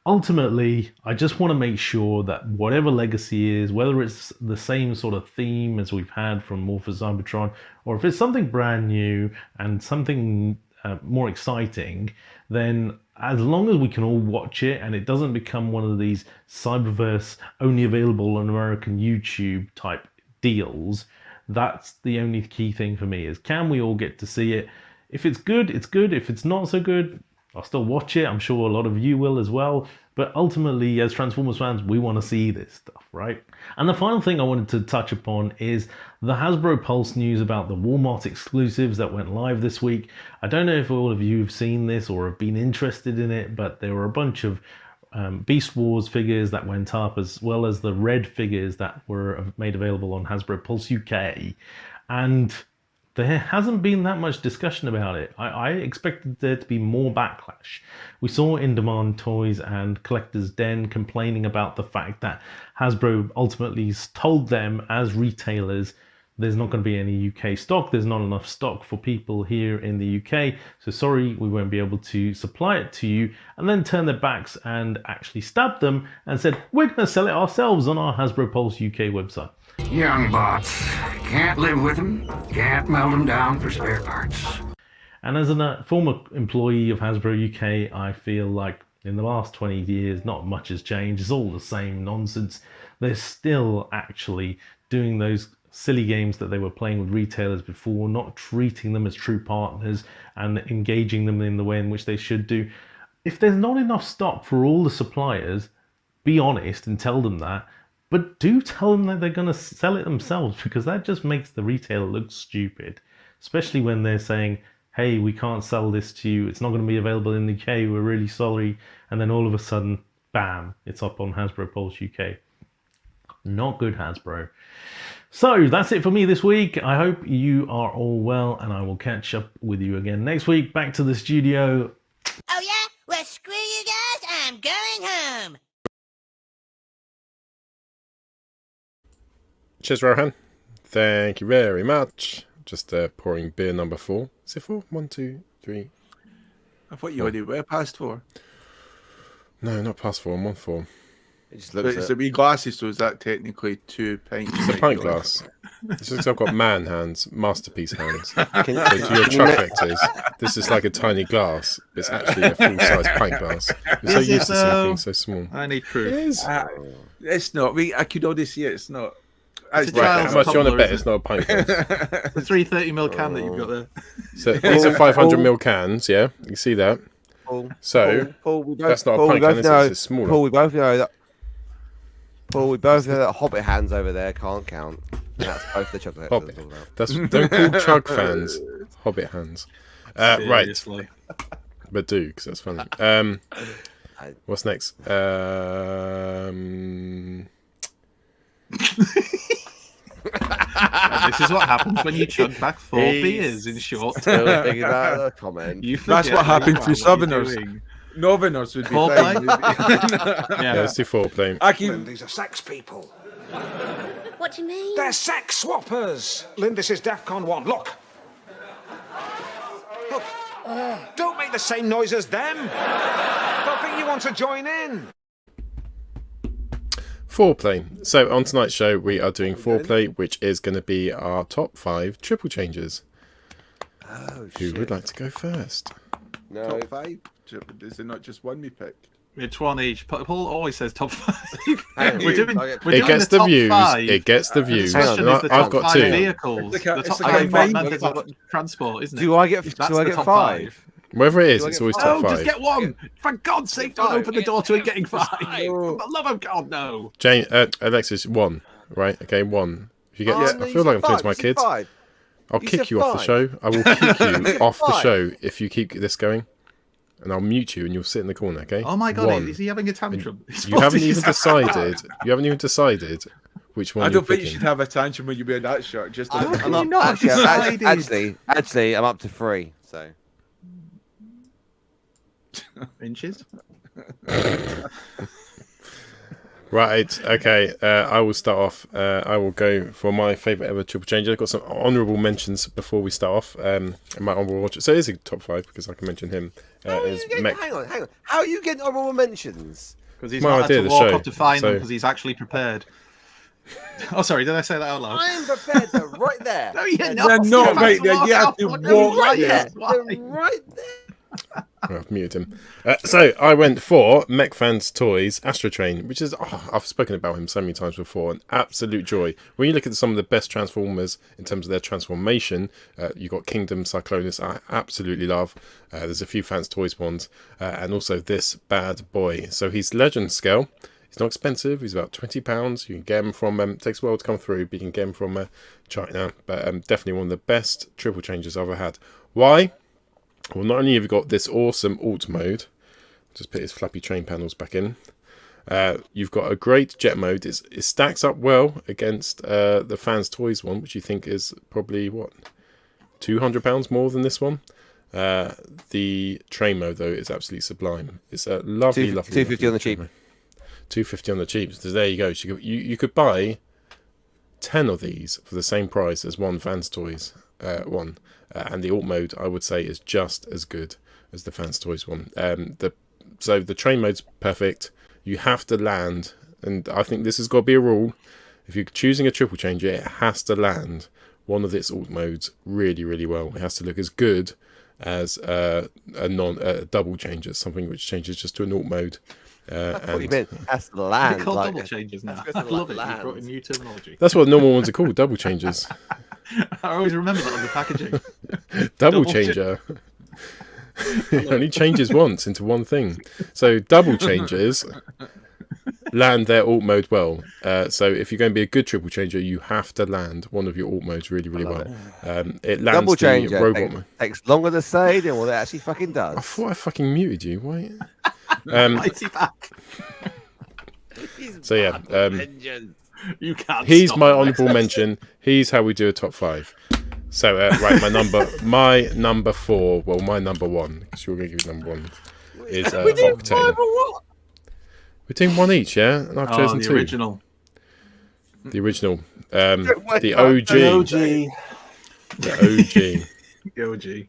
Ultimately, I just want to make sure that whatever Legacy is, whether it's the same sort of theme as we've had from War for Cybertron, or if it's something brand new and something more exciting, then as long as we can all watch it and it doesn't become one of these Cyberverse only available on American YouTube type deals, that's the only key thing for me is, can we all get to see it? If it's good, it's good. If it's not so good, I'll still watch it. I'm sure a lot of you will as well. But ultimately, as Transformers fans, we want to see this stuff, right? And the final thing I wanted to touch upon is the Hasbro Pulse news about the Walmart exclusives that went live this week. I don't know if all of you have seen this or have been interested in it, but there were a bunch of Beast Wars figures that went up, as well as the red figures that were made available on Hasbro Pulse UK. And there hasn't been that much discussion about it. I expected there to be more backlash. We saw In Demand Toys and Collector's Den complaining about the fact that Hasbro ultimately told them as retailers there's not going to be any UK stock. There's not enough stock for people here in the UK. So sorry, we won't be able to supply it to you. And then turned their backs and actually stabbed them and said, we're going to sell it ourselves on our Hasbro Pulse UK website. Young bots. Can't live with them. Can't melt them down for spare parts. And as a former employee of Hasbro UK, I feel like in the last 20 years, not much has changed. It's all the same nonsense. They're still actually doing those silly games that they were playing with retailers before, not treating them as true partners and engaging them in the way in which they should do. If there's not enough stock for all the suppliers, be honest and tell them that, but do tell them that they're going to sell it themselves, because that just makes the retailer look stupid, especially when they're saying, hey, we can't sell this to you, it's not going to be available in the UK, we're really sorry, and then all of a sudden, bam, it's up on Hasbro Pulse UK. Not good, Hasbro. So that's it for me this week. I hope you are all well, and I will catch up with you again next week. Back to the studio. Oh yeah? Well, screw you guys. I'm going home. Cheers, Rohan. Thank you very much. Just pouring beer number 4. Is it 4? 1, 2, 3. I thought you already were past 4. No, not past 4. I'm on 4. It just But looks it's at a wee glasses, so is that technically 2 pints? It's a pint glass. It's just 'cause I've got man hands, masterpiece hands. So Can- to your truck vectors, this is like a tiny glass. It's actually a full-size pint glass. You're so Is it used to seeing though? things so small. I need proof. It is. It's not. I could already see it. It's not. It's It's a Right, child's how much do you want to tumbler, bet isn't it's not a pint glass? The 330ml can that you've got there. So these are 500ml cans, yeah? You see that? Paul, So, Paul, we both, that's not a Paul, pint we can, both is it? know, It's smaller. Paul, we both know that. Paul, we both know that Hobbit hands over there can't count. That's both the chocolate. Hobbit. that's all about. That's, don't call chug fans Hobbit hands. Right, Seriously. but do, because that's funny. What's next? This is what happens when you chug back 4 beers in short. Still thinking about the comment. You That's forget what happened to you're Southerners. doing. Northerners would be Foreplay? fine. yeah, let's do foreplay. I can. These are sex people. What do you mean? They're sex swappers. Lynn, this is DEFCON 1. Look. Look. Don't make the same noise as them. Don't think you want to join in. Foreplay. So on tonight's show, we are doing foreplay, which is going to be our top 5 triple changes. Oh, Who shit. would like to go first? No. Top 5? Is there not just one we picked? It's one each. Paul always says top 5. Hang on. we're doing It the gets the top views. 5. It gets the views. The question And is the I've top got 5 2. vehicles. It's like The top a 5 game. methods of transport, isn't it? Do I get? That's Do I the get top 5? Whatever it is, Do I it's get always five? top No, 5. just get one. For God's sake, don't Five. open the door to it getting 5. No. For the love of God, no. Jane, Alexis, 1. Right? Okay, 1. If you get, Oh, no, I you feel like said I'm talking to my you said kids. 5. I'll You kick said you off the 5. show. I will kick you off the 5. show if you keep this going. And I'll mute you and you'll sit in the corner, okay? Oh my God, 1. is he having a tantrum? It's You haven't 40 even decided. You haven't even decided which one I you're don't think you picking. should have a tantrum when you wear that shirt. Just How to- can you not Actually, decided? actually, I'm up to 3. So Inches? Right, okay. I will start off. I will go for my favourite ever triple change. I've got some honourable mentions before we start off. My honourable mention. So it is a top 5 because I can mention him. Is Mech. hang on. How are you getting honorable mentions? Because he's My not idea had of to the walk show, up to find them so- because he's actually prepared. Oh, sorry, did I say that out loud? I'm prepared. They're right there. No, you're They're not. not You've had right to there. walk You have out. to What walk are you right doing? there. Why? They're right there. I've muted him. So I went for Mech Fans Toys Astro Train, which is I've spoken about him so many times before. An absolute joy. When you look at some of the best Transformers in terms of their transformation, you've got Kingdom Cyclonus. I absolutely love. There's a few Fans Toys ones, and also this bad boy. So he's Legend scale. He's not expensive. He's about £20. You can get him from. It takes a while to come through, but you can get him from China. But definitely one of the best triple changes I've ever had. Why? Well, not only have you got this awesome alt mode, just put his flappy train panels back in. You've got a great jet mode. It stacks up well against the Fans Toys one, which you think is probably what, £200 more than this one. The train mode though is absolutely sublime. It's a lovely, lovely. 250 on the cheap. mode. 250 on the cheap. So there you go. So you could buy 10 of these for the same price as one Fanstoys one. And the alt mode, I would say, is just as good as the Fanstoys one. So the train mode's perfect. You have to land, and I think this has got to be a rule. If you're choosing a triple changer, it has to land one of its alt modes really, really well. It has to look as good as a double changer, something which changes just to an alt mode. That's what you meant. Has to land. They're called double changes now. I love it. You brought in new terminology. That's what normal ones are called, double changers. I always remember that on the packaging. Double changer. It only changes once into one thing. So double changers land their alt mode well. So if you're going to be a good triple changer, you have to land one of your alt modes really, really well. It lands Double changer the robot mode. takes longer to say than what it actually fucking does. I thought I fucking muted you. Why? Why is he back? So yeah, You can't. he's stop my him, honourable Alexis. mention. He's how we do a top 5. So right, my number 4. Well, my number 1, because you're going to give it number 1, is Octane. We're doing one each, yeah, and I've chosen the 2. original. The original, the OG, the OG.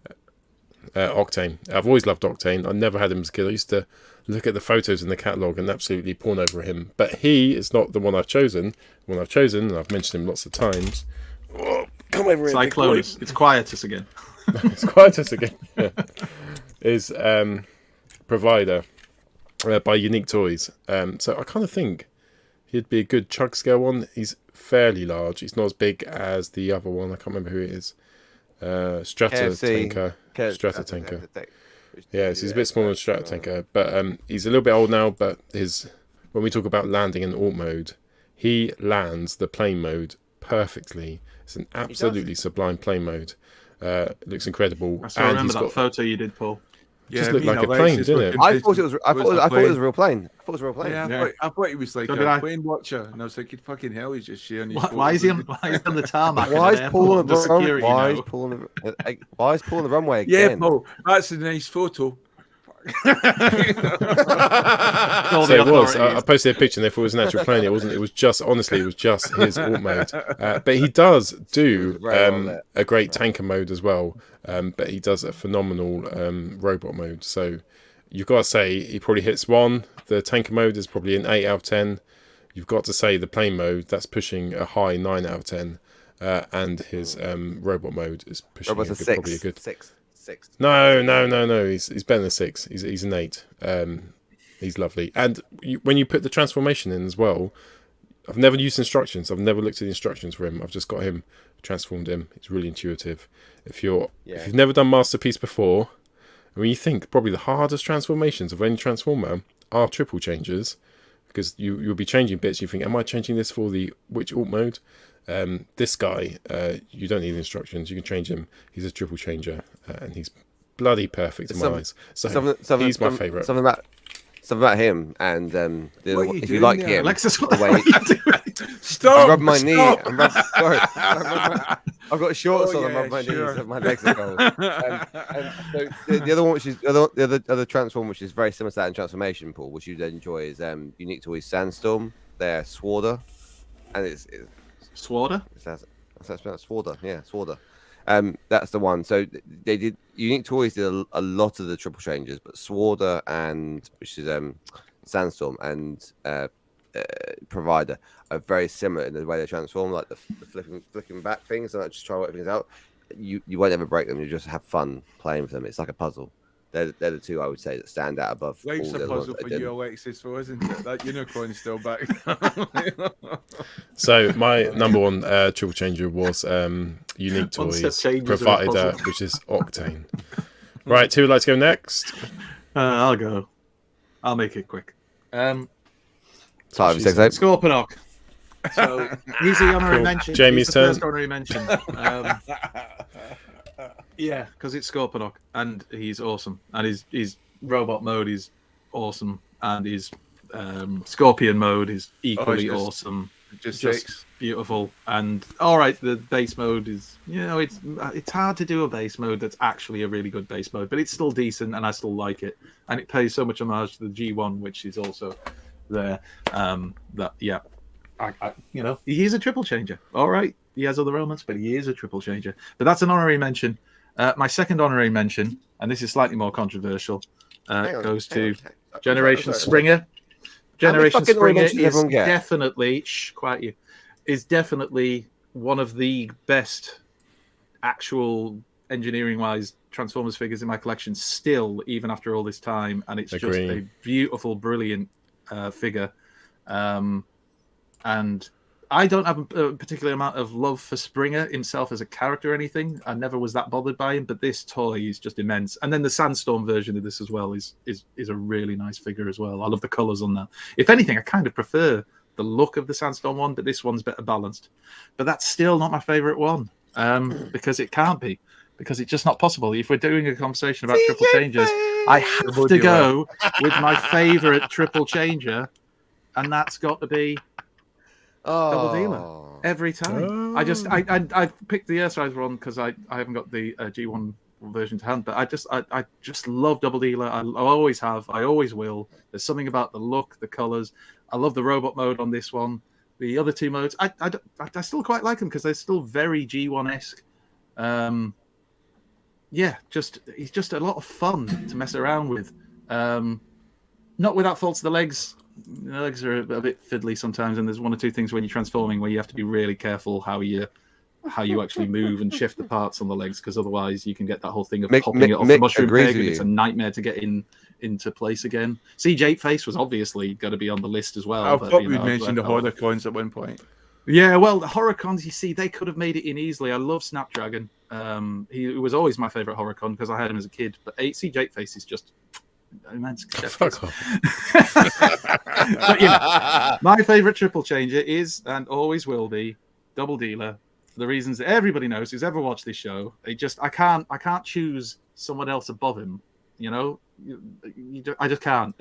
Octane. I've always loved Octane. I never had him as a kid. I used to look at the photos in the catalogue and absolutely pawn over him. But he is not the one I've chosen. The one I've chosen, and I've mentioned him lots of times. Oh, come over here, big boy. Cyclonus. It's Quietus again. It's Quietus again. Yeah. Is Provider by Unique Toys. So I kind of think he'd be a good chug scale one. He's fairly large. He's not as big as the other one. I can't remember who it is. Strata Tanker. Strata Tanker. Yeah, so he's a bit smaller than Strata Tanker, but he's a little bit old now. But when we talk about landing in alt mode, he lands the plane mode perfectly. It's an absolutely sublime plane mode. It looks incredible. I still remember that photo you did, Paul. Just looked like a plane, didn't it? I thought it was a real plane. I thought it was a real plane. Yeah, I thought he was like So did a I. plane watcher, and I was like, fucking hell, he's just sharing his Why is he on the tarmac? Why at is an Paul airport on the under security why now? is Paul on the why is Paul on the runway Yeah, again? Paul, that's a nice photo. So it was. I posted a picture and they thought it was an actual plane. It wasn't. It was just, honestly, it was just his alt mode. But he does do a great tanker mode as well. But he does a phenomenal robot mode. So you've got to say he probably hits 1. The tanker mode is probably an 8 out of 10. You've got to say the plane mode, that's pushing a high 9 out of 10. And his robot mode is pushing probably a good 6. No. He's better than 6. He's an 8. He's lovely. And when you put the transformation in as well, I've never used instructions. I've never looked at the instructions for him. I've just got him, transformed him. It's really intuitive. If you've never done Masterpiece before, and when you think probably the hardest transformations of any Transformer are triple changes, because you'll be changing bits. You think, am I changing this for which alt mode? This guy, you don't need instructions. You can change him. He's a triple changer, and he's bloody perfect in my eyes. So he's my favourite. Something about him, and if you like him, Alexis, what the hell are you doing? Stop! rub my knee. Stop. Sorry, I've got shorts on. yeah, I rub my sure. knees. My legs are cold. And so the other one, which is the other transform, which is very similar to that in transformation, Paul, which you'd enjoy, is Unique Toys Sandstorm. They're Swarder, and it's Swarder? That's Swarder. Yeah, Swarder. That's the one. So they did. Unique Toys did a lot of the triple changes, but Swarder which is Sandstorm and Provider are very similar in the way they transform, like the flicking back things, and just try to work things out. You won't ever break them. You just have fun playing with them. It's like a puzzle. They're the two I would say that stand out above. Life's all a the other puzzle ones for that you, Alexis, though, isn't it? That unicorn's still back. So my number 1 triple changer was Unique Concept Toys changes are a Provider, puzzle. which is Octane. Right, who would like to go next? I'll go. I'll make it quick. 5, 6, 8. Scorponok. So he's the honorary Cool. mention. Jamie's He's the turn. first honorary mention. Yeah, because it's Scorponok and he's awesome, and his robot mode is awesome, and his Scorpion mode is equally awesome. Just beautiful. And all right, the base mode is, it's hard to do a base mode that's actually a really good base mode, but it's still decent, and I still like it, and it pays so much homage to the G1, which is also there. he is a triple changer. All right, he has other elements, but he is a triple changer. But that's an honorary mention. My second honorary mention, and this is slightly more controversial, goes to Generation Springer. Generation Springer is definitely one of the best actual engineering-wise Transformers figures in my collection still, even after all this time, and it's just a beautiful, brilliant figure. And I don't have a particular amount of love for Springer himself as a character or anything. I never was that bothered by him, but this toy is just immense. And then the Sandstorm version of this as well is a really nice figure as well. I love the colours on that. If anything, I kind of prefer the look of the Sandstorm one, but this one's better balanced. But that's still not my favourite one, because it can't be. Because it's just not possible. If we're doing a conversation about triple changes, I have to go with my favourite triple changer, and that's got to be Double Dealer every time. I picked the Earthrise one because I haven't got the G1 version to hand, but I just love Double Dealer. I always have. I always will. There's something about the look, the colours. I love the robot mode on this one. The other two modes, I still quite like them because they're still very G1-esque. He's just a lot of fun to mess around with. Not without faults. The legs are a bit fiddly sometimes, and there's one or two things when you're transforming where you have to be really careful how you actually move and shift the parts on the legs, because otherwise you can get that whole thing of popping it off the mushroom peg, and it's a nightmare to get into place again. Siege 8 Face was obviously going to be on the list as well. I thought we mentioned the Horrorcons at one point. Yeah, well, the Horrorcons, you see, they could have made it in easily. I love Snapdragon. He was always my favourite Horrorcon because I had him as a kid. But Siege 8 Face is just immense. Fuck off. But my favourite triple changer is, and always will be, Double Dealer, for the reasons that everybody knows who's ever watched this show. I can't choose someone else above him. I just can't.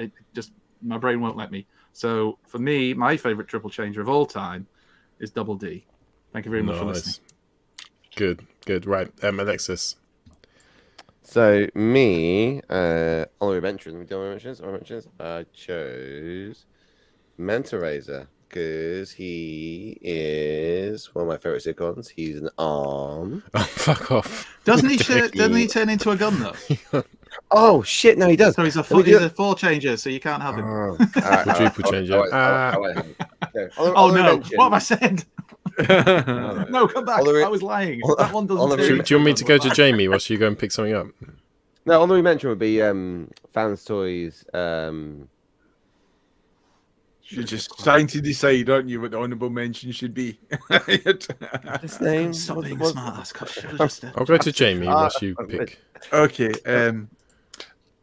My brain won't let me. So for me, my favourite triple changer of all time is Double D. Thank you very much for listening. Good. Right, Alexis. So me, honorary mentions. I chose Manta Razor because he is one of my favorite icons. He's an arm. Oh, fuck off! Doesn't he turn into a gun though? Oh shit! No, he does. So he's a four changer, so you can't have him. Quadruple changer. Oh no! What have I said? No, come back. I was lying. That one doesn't. Do you want me to go to Jamie whilst you go and pick something up? No, honorary mention would be Fanstoys. You're just trying to decide, aren't you, what the honourable mention should be? His name. Stop being a smart ass. I'll go to Jamie whilst you pick. Okay.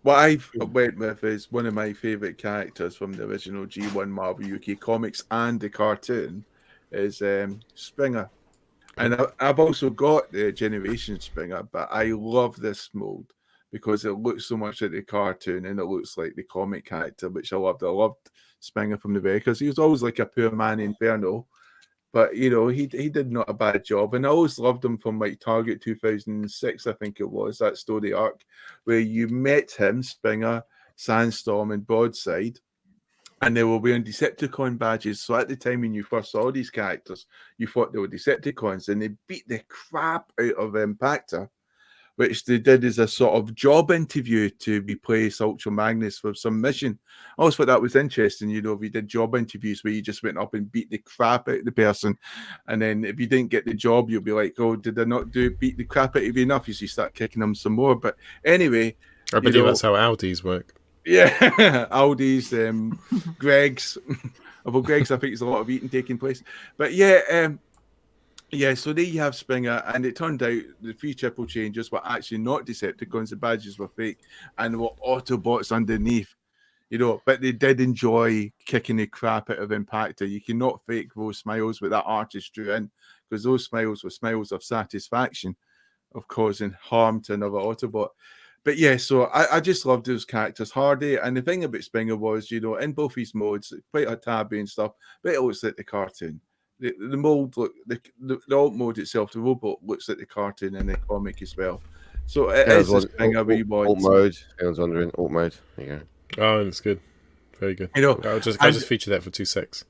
What I've went with is one of my favourite characters from the original G1 Marvel UK comics and the cartoon is Springer. And I've also got the Generation Springer, but I love this mold because it looks so much like the cartoon and it looks like the comic character, which I loved. I loved Springer from the very, because he was always like a poor man Inferno, but he did not a bad job. And I always loved him from like Target 2006, I think it was, that story arc where you met him, Springer, Sandstorm, and Broadside, and they were wearing Decepticon badges. So at the time when you first saw these characters, you thought they were Decepticons, and they beat the crap out of Impactor, which they did as a sort of job interview to replace Ultra Magnus for some mission. I always thought that was interesting, if you did job interviews where you just went up and beat the crap out of the person, and then if you didn't get the job, you'll be like, oh, did I not beat the crap out of you enough? You start kicking them some more. But anyway, I believe that's how Audis work. Yeah, Aldi's, Greg's. Although Greg's, I think there's a lot of eating taking place. But yeah, so there you have Springer, and it turned out the 3 triple changes were actually not Decepticons. The badges were fake, and there were Autobots underneath. But they did enjoy kicking the crap out of Impactor. You cannot fake those smiles with that artist drew in, because those smiles were smiles of satisfaction of causing harm to another Autobot. But yeah, so I just loved those characters, Hardy. And the thing about Springer was, in both these modes, quite a tabby and stuff, but it looks like the cartoon. The mold, the alt mode itself, the robot looks like the cartoon and the comic as well. So it is a Springer we want. Alt mode. Everyone's wondering. Alt mode. There you go. Oh, that's good. Very good. I'll just feature that for 2 secs.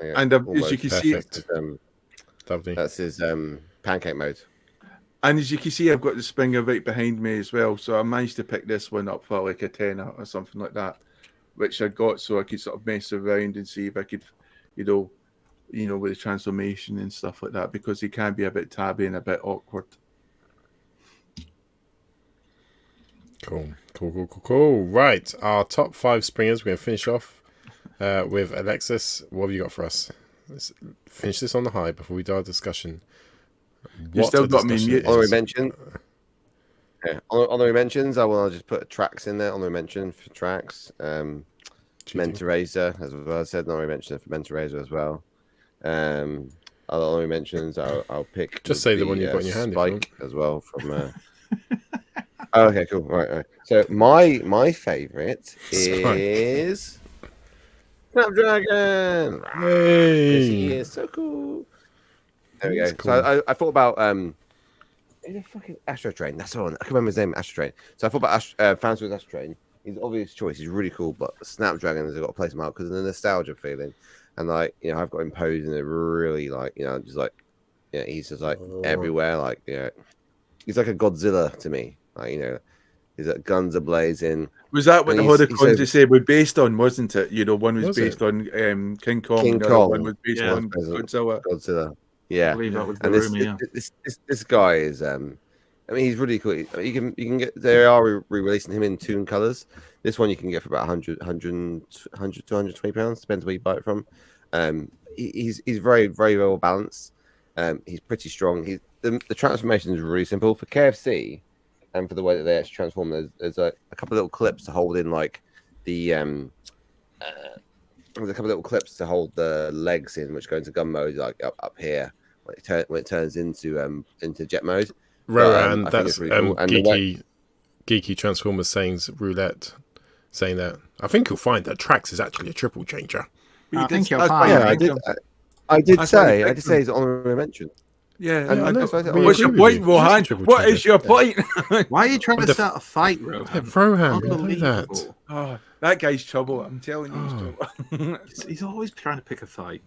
Yeah, And as almost. you can see, Perfect. Lovely. That's his pancake mode. and as you can see, I've got the Springer right behind me as well. So I managed to pick this one up for like a tenner or something like that, which I got so I could sort of mess around and see if I could, with the transformation and stuff like that, because he can be a bit tabby and a bit awkward. Cool. Right, our top 5 springers. We're going to finish off with Alexis. What have you got for us? Let's finish this on the high before we do our discussion. You still got me mute. Honorary mention. Yeah, honorary mentions. I will just put tracks in there. Honorary mention for tracks. Mentorazer, as well. I said honorary mention for Mentorazer as well. Other honorary mentions. I'll pick. Just say the one you've got in your hand. Spike as well from. Oh, okay, cool. Right. So my favourite is Snapdragon. Hey, Yes, he is so cool. There we go. Cool. So I thought about he's a fucking Astro Train. That's the one. I can remember his name, Astro Train. So I thought about Fanstoys Astro Train. He's an obvious choice. He's really cool, but Snapdragon has got to place him out because of the nostalgia feeling, and I've got imposed in it really he's just everywhere. He's like a Godzilla to me. He's like guns are blazing. Was that what the Horicons said were based on, wasn't it? One was based on King Kong. King the Kong. other one was based on Godzilla. Yeah. I believe that was the And rumor, this guy is he's really cool. You can get, they are re-releasing him in Toon colors. This one you can get for about 100 to 120 pounds, depends where you buy it from. He's very, very well balanced. He's pretty strong. The transformation is really simple for KFC, and for the way that they actually transform. There's a couple of little clips to hold in there's a couple of little clips to hold the legs in, which go into gun mode, like up here when it turns into jet mode. Rohan, that's really cool. geeky Transformers saying roulette, saying that. I think you'll find that Trax is actually a triple changer. I think you'll find. Yeah, I did say it's an honourable mention. Yeah, what's your point, Rohan? What is your point? Why are you trying to start a fight, Rohan? Rohan, know that. Oh, that guy's trouble. I'm telling you, he's trouble. He's always trying to pick a fight.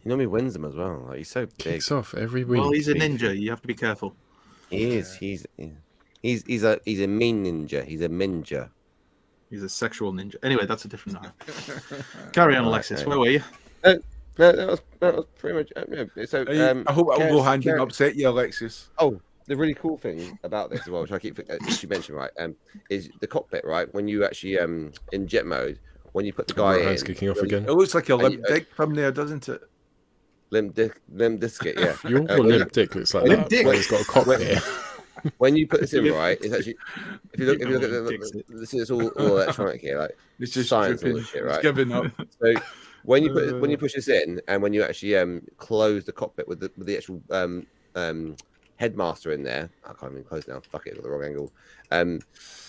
He normally wins them as well. He's so big. Kicks off every week. Well, he's a ninja. You have to be careful. He is. He's a mean ninja. He's a ninja. He's a sexual ninja. Anyway, that's a different night. Carry on, Alexis. Where were you? No, that was pretty much. So I hope Rohan didn't upset you, Alexis. Oh, the really cool thing about this as well, which I keep you mentioned, right, is the cockpit, right? When you actually in jet mode, when you put the guy in, kicking off again. It looks like a limp dick from there, doesn't it? Limp disket, yeah. Your limp dick looks like limp that. When it's got a cockpit. When you put this in, right, it's actually if you look at this is all electronic here, like It's just science and all dripping. this shit, It's right? giving up. So when you push this in, and when you actually close the cockpit with the actual headmaster in there, I can't even close now. Fuck it, got the wrong angle.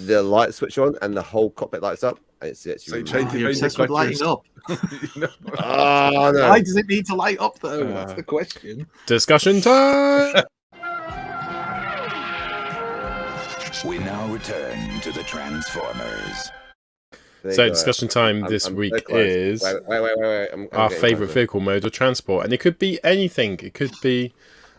The lights switch on, and the whole cockpit lights up. And it's So you're obsessed with lighting up. Oh, no. Why does it need to light up, though? That's the question. Discussion time! We now return to the Transformers. So discussion time this week is our favourite vehicle mode of transport, and it could be anything. It could be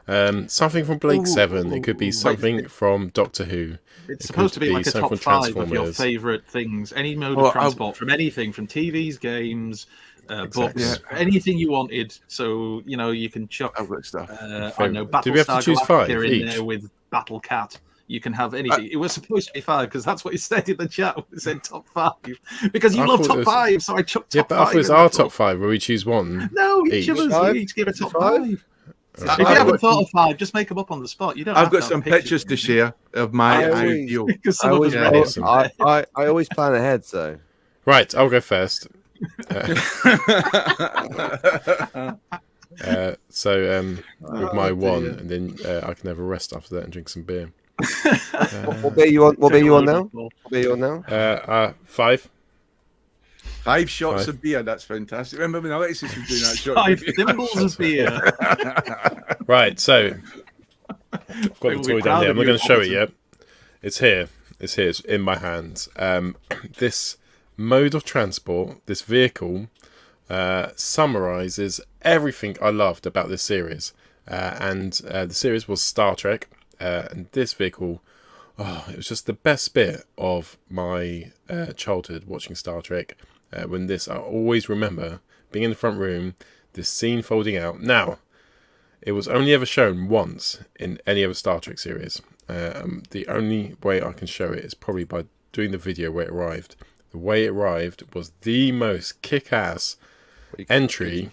something from Blake 7. It could be something from Doctor Who. It's supposed to be like a top 5 of your favourite things. Any mode of transport, from anything, from TVs, games, books, anything you wanted. So you can chuck. I've got stuff. I don't know. Do we have to choose 5 in each? there with Battle Cat. You can have anything. It was supposed to be 5 because that's what it said in the chat. It said top 5 because you love top 5, so I chucked top 5. Yeah, but I thought it was our top 5 where we choose one. No, each of us each give a top 5. If you haven't thought of 5, just make them up on the spot. You don't. I've got some pictures to share of my ideal. I always plan ahead, so. Right, I'll go first. With my one, and then I can have a rest after that and drink some beer. What beer you on? What beer you on now? What beer you on now? 5. 5 shots of beer. That's fantastic. Remember when Alexis was doing that shot? 5 thimbles of beer. Right, so I've got the toy down here. I'm not going to show it yet. It's here. It's here. It's in my hands. This mode of transport, this vehicle, summarizes everything I loved about this series. And the series was Star Trek. And this vehicle, it was just the best bit of my childhood watching Star Trek. When this, I always remember being in the front room, this scene folding out. Now, it was only ever shown once in any other Star Trek series. The only way I can show it is probably by doing the video where it arrived. The way it arrived was the most kick-ass entry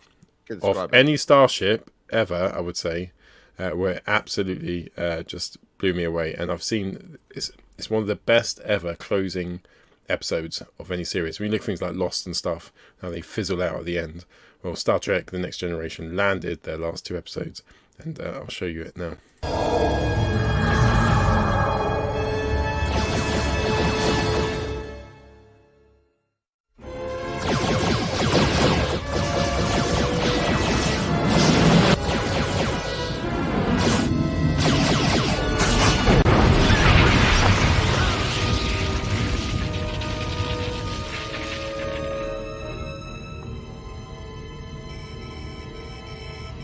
of any starship ever, I would say, where it absolutely just blew me away. And I've seen it's one of the best ever closing episodes of any series. When you look at things like Lost and stuff, how they fizzle out at the end. Well, Star Trek The Next Generation landed their last 2 episodes, and I'll show you it now.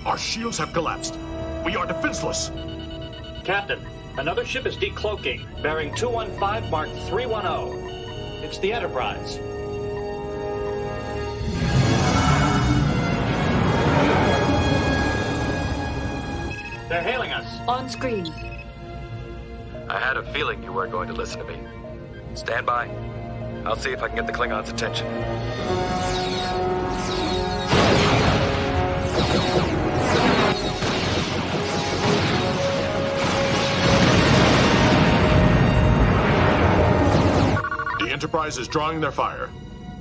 Our shields have collapsed. We are defenseless. Captain, another ship is decloaking, bearing 215 mark 310. It's the Enterprise. They're hailing us. On screen. I had a feeling you weren't going to listen to me. Stand by. I'll see if I can get the Klingons' attention. The Enterprise is drawing their fire.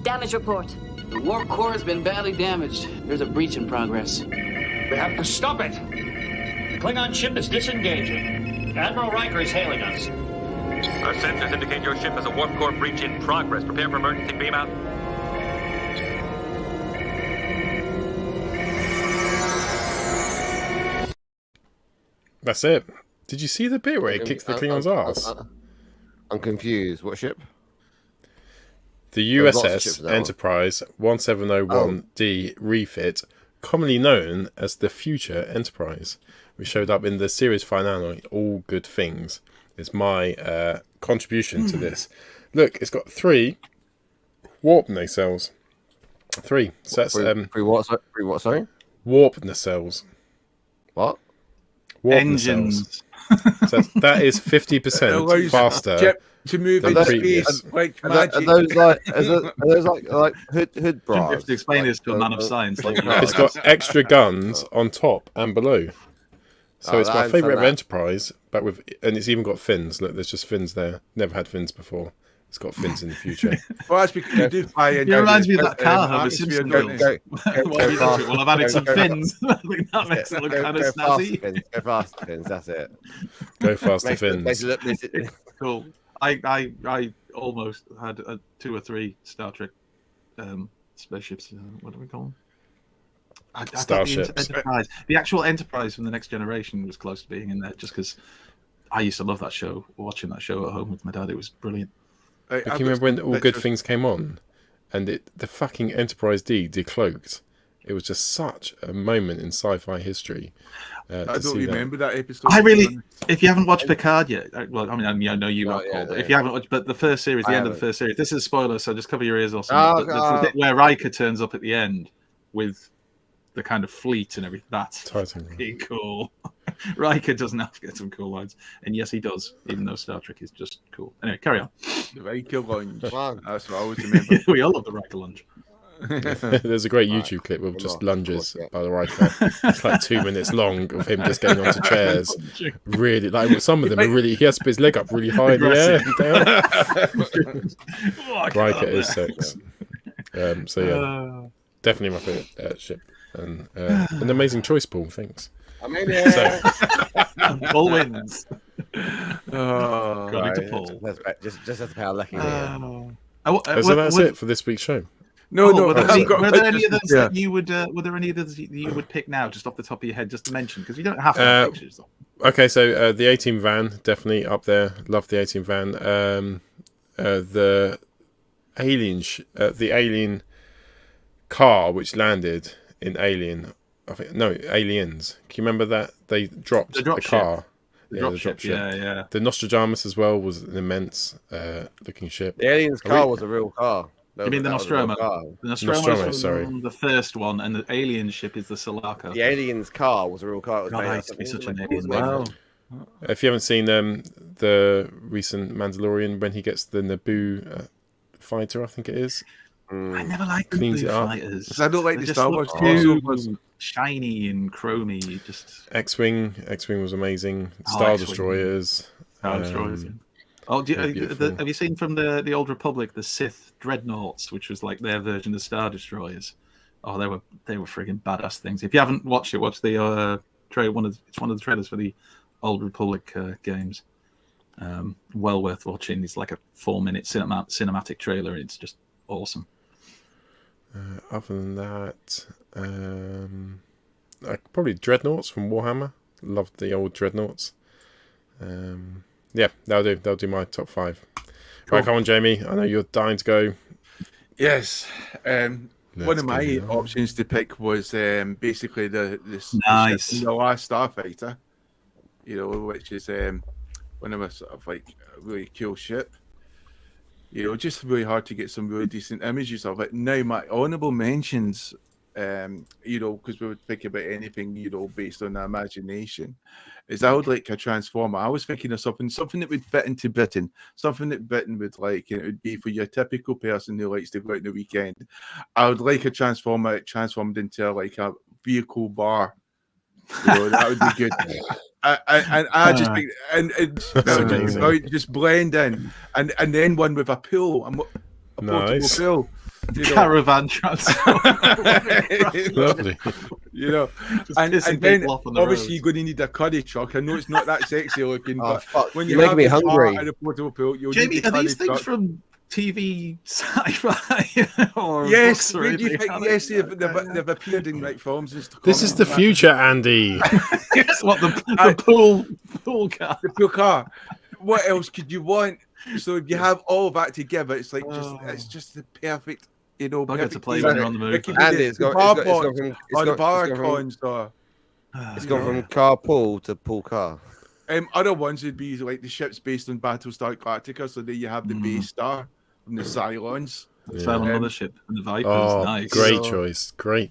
Damage report. The warp core has been badly damaged. There's a breach in progress. We have to stop it. The Klingon ship is disengaging. Admiral Riker is hailing us. Our sensors indicate your ship has a warp core breach in progress. Prepare for emergency beam out. That's it. Did you see the bit where it kicks the Klingon's ass? I'm confused. What ship? The USS Enterprise 1701D refit, commonly known as the Future Enterprise, which showed up in the series finale, All Good Things, is my contribution to this. Look, it's got 3 warp nacelles. 3. So that's Three what? Sorry. Warp nacelles. What? Warp Engines. Nacelles. So that is 50% faster. To move than in previous. space, like Are magic. those like hood bras? You have to explain this to a man of science. Like It's got extra guns on top and below. So it's my favourite of Enterprise, but and it's even got fins. Look, there's just fins there. Never had fins before. It's got fins in the future. Well, that's because you do fly in. It reminds me of that car, Homer atmosphere, Simpson. don't you? Well, I've added some fins. I think that makes it look kind of snazzy. Go fast fins. That's it. Go faster fins. Cool. I almost had 2 or 3 Star Trek spaceships. What do we call them? I Starships. The actual Enterprise from The Next Generation was close to being in there, just because I used to love that show. Watching that show at home with my dad, it was brilliant. But can you remember when All Good Things came on, and the fucking Enterprise D decloaked? It was just such a moment in sci-fi history. I don't remember that episode. If you haven't watched Picard yet, well, I mean, I know you have, Paul, but if you haven't watched, but the first series, the end of the first series, this is a spoiler, so just cover your ears or something. There's the bit where Riker turns up at the end with the kind of fleet and everything. That's pretty cool. Riker doesn't have to get some cool lines, and yes, he does, even though Star Trek is just cool. Anyway, carry on. The Riker lunge. That's what I always remember. We all love the Riker lunge. There's a great YouTube clip of just lunges by the Riker. It's like 2 minutes long of him just getting onto chairs. Really, like some of them are really. He has to put his leg up really high in the air. Riker is sex. So yeah, definitely my favorite ship, and an amazing choice, Paul. Thanks. I mean, yeah. Paul wins. Right. To Paul. Just has to pay our lucky. So that's it for this week's show. No. Were there any others that you would? Were there any others that you would pick now, just off the top of your head, just to mention? Because you don't have to have pictures. Okay, so the 18 van definitely up there. Love the 18 van. The alien car which landed in Alien. I think no, Aliens. Can you remember that they dropped the car? The drop ship. Yeah. The Nostradamus as well was an immense looking ship. The Aliens car was a real car. You mean the Nostromo? The Nostromo was sorry. the first one, and the alien ship is the Sulaco. The Aliens car was a real car. It was God, made I out used to of be such an something. alien. Wow. If you haven't seen the recent Mandalorian when he gets the Naboo fighter, I think it is. I never liked the Cleans Naboo it up. fighters. I don't like the They Star just Wars look too shiny and chromy. Just X-wing was amazing. Oh, Star X-Wing. Destroyers. Star Destroyers. Yeah. Oh, have you seen from the Old Republic the Sith Dreadnoughts, which was like their version of Star Destroyers? Oh, they were friggin' badass things. If you haven't watched it, watch the trailer. It's one of the trailers for the Old Republic games. Well worth watching. It's like a 4-minute cinematic trailer. It's just awesome. Other than that, probably Dreadnoughts from Warhammer. Loved the old Dreadnoughts. Yeah, that'll do my top 5. Cool. Right, come on, Jamie. I know you're dying to go. Yes. One of my options to pick was basically the last Starfighter. Which is one of a sort of like a really cool ship. Just really hard to get some really decent images of it. Now, my honourable mentions, because we would think about anything, based on our imagination, is I would like a Transformer. I was thinking of something that would fit into Britain, something that Britain would like, and it would be for your typical person who likes to go out on the weekend. I would like a Transformer transformed into like a vehicle bar. That would be good. I just think, and just blend in, and then one with a pool, a portable pool. Caravan transformer. Lovely. And then obviously you're going to need a curry truck. I know it's not that sexy looking, but when you're making me hungry. And a portable pool, you'll Jamie, need a are these curry things truck. from TV sci-fi or Yes, books or anything? They've appeared in like films and stuff. This is the future, Andy. Yes, what the pool car? The pool car. What else could you want? So if you have all of that together, it's like it's just the perfect, Bugger to play when you're on the move. Andy, it's gone from car pool to pool car. Other ones would be like the ships based on Battlestar Galactica. So there you have the base star from the Cylons. Cylon Mothership and the Vipers. Oh, Nice. Great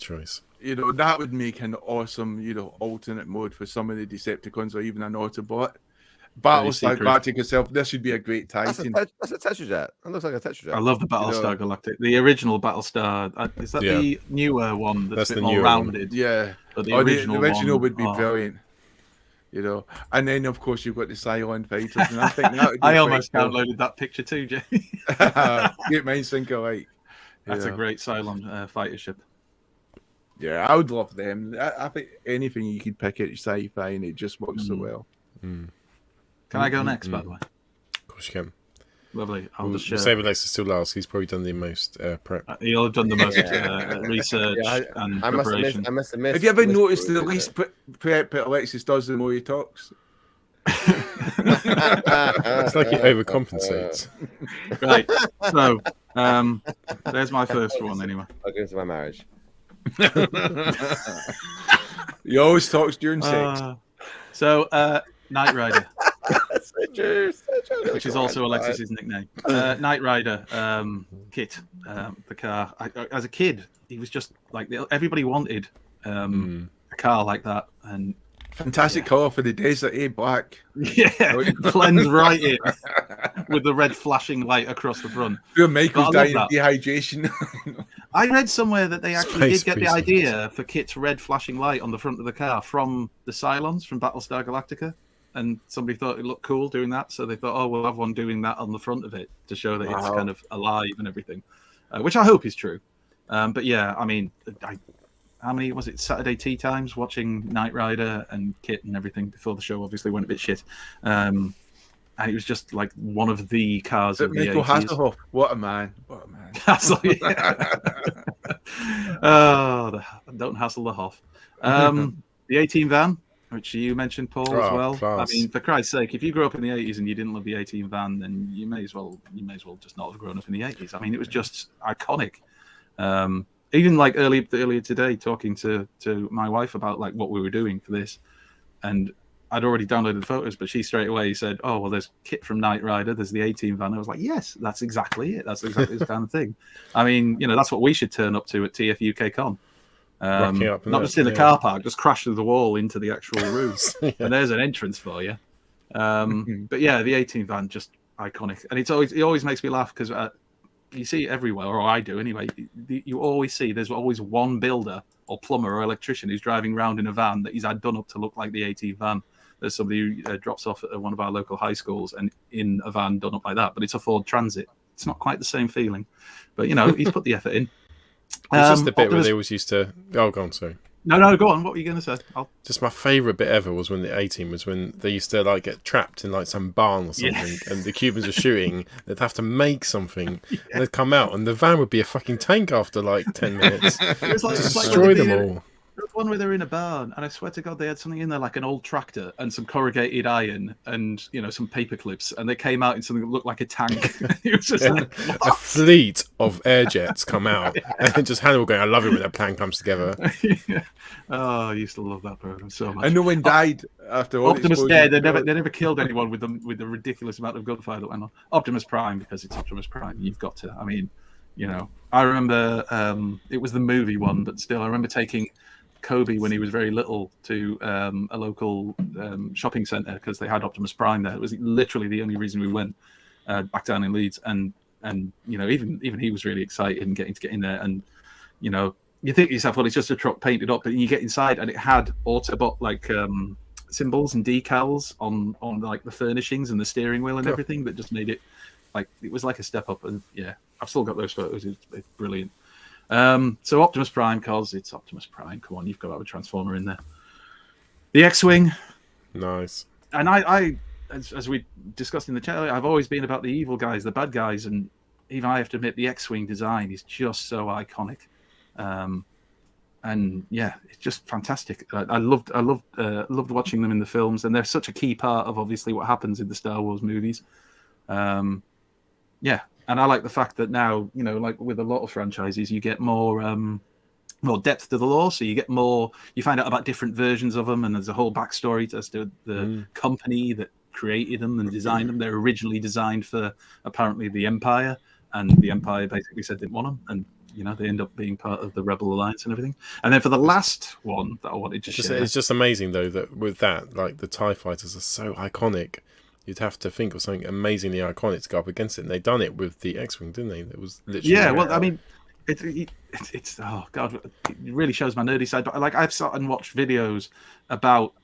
choice. That would make an awesome, alternate mode for some of the Decepticons or even an Autobot. Battlestar Galactica itself, this should be a great Titan. That's a Tetra Jet. That looks like a Tetra Jet. I love the Battlestar Galactica. The original Battlestar. Is that the newer one that's a bit more rounded? Yeah. But the original would be brilliant. And then of course you've got the Cylon fighters, and I think that would be I almost downloaded that picture too, Jamie. Get mine sync alike. That's a great Cylon fighter ship. Yeah, I would love them. I think anything you could pick at sci-fi and it just works so well. Can I go next, by the way? Of course you can. Lovely. We'll save Alexis till last. He's probably done the most prep. He'll have done the most research and preparation. I must have missed. Have you ever noticed that the least prep Alexis does, the more he talks? It's like he overcompensates. Right. So, there's my first one anyway. I'll go into my marriage. He always talks during sex. So, Knight Rider. So true. Which is also Alexis's nickname. Knight Rider kit, the car. As a kid, he was just like everybody wanted a car like that, and fantastic colour for the desert, black. Yeah, blends right in with the red flashing light across the front. Poor Michael's dying of dehydration. I read somewhere that they actually did get the idea for Kit's red flashing light on the front of the car from the Cylons from Battlestar Galactica. And somebody thought it looked cool doing that, so they thought, "Oh, we'll have one doing that on the front of it to show that it's kind of alive and everything," which I hope is true. But yeah, I mean, how many was it? Saturday tea times watching Knight Rider and Kit and everything before the show obviously went a bit shit. And it was just like one of the cars of the 80s. Hasselhoff, what a man! Hassel, yeah. Don't hassle the Hoff. The 18 van, which you mentioned, Paul, as well. Class. I mean, for Christ's sake, if you grew up in the 80s and you didn't love the 18 van, then you may as well just not have grown up in the 80s. I mean, it was just iconic. even like earlier today, talking to my wife about like what we were doing for this, and I'd already downloaded the photos, but she straight away said, "Oh, well, there's Kit from Knight Rider, there's the A-Team van." I was like, "Yes, that's exactly it. That's exactly this kind of thing." I mean, that's what we should turn up to at TF UK Con. Not just in the car park, just crash through the wall into the actual room, and there's an entrance for you. But yeah, the A-Team van, just iconic, and it always makes me laugh because you see it everywhere, or I do anyway. You always see there's always one builder or plumber or electrician who's driving around in a van that he's had done up to look like the A-Team van. There's somebody who drops off at one of our local high schools and in a van done up like that, but it's a Ford Transit. It's not quite the same feeling, but he's put the effort in. It's just the bit where they always used to. Oh, go on, sorry. No, go on. What were you going to say? Just my favourite bit ever was when the A-Team was when they used to like get trapped in like some barn or something, and the Cubans were shooting. They'd have to make something, and they'd come out, and the van would be a fucking tank after like 10 minutes. It's like destroy them all. There was one where they're in a barn, and I swear to God, they had something in there like an old tractor and some corrugated iron and some paper clips, and they came out in something that looked like a tank. It was just like, what? A fleet of air jets come out, and just Hannibal going, "I love it when that plan comes together." Oh, I used to love that program so much. And no one died after all. Optimus dead. They never killed anyone with the ridiculous amount of gunfire that went on. Optimus Prime, because it's Optimus Prime. You've got to. I mean, I remember it was the movie one, but still, I remember taking Kobe when he was very little to a local shopping centre because they had Optimus Prime there. It was literally the only reason we went back down in Leeds, and even he was really excited and getting to get in there. And you think to yourself, well, it's just a truck painted up, but you get inside and it had Autobot like symbols and decals on like the furnishings and the steering wheel and everything that just made it like it was like a step up. And yeah, I've still got those photos. It's brilliant. So Optimus Prime, cause it's Optimus Prime. Come on, you've got to have a Transformer in there. The X-Wing. Nice. And I as we discussed in the chat, I've always been about the evil guys, the bad guys, and even I have to admit the X-Wing design is just so iconic. And yeah, it's just fantastic. I loved watching them in the films, and they're such a key part of obviously what happens in the Star Wars movies. Yeah. And I like the fact that now, like with a lot of franchises, you get more depth to the lore. So you get more, you find out about different versions of them, and there's a whole backstory as to the company that created them and designed them. They're originally designed for apparently the Empire, and the Empire basically said they didn't want them, and they end up being part of the Rebel Alliance and everything. And then for the last one that I wanted to share, it's just amazing though that with that, like the TIE fighters are so iconic. You'd have to think of something amazingly iconic to go up against it. And they done it with the X-Wing, didn't they? It was literally... Yeah, well, I mean, it's oh god, it really shows my nerdy side. But like, I've sat and watched videos about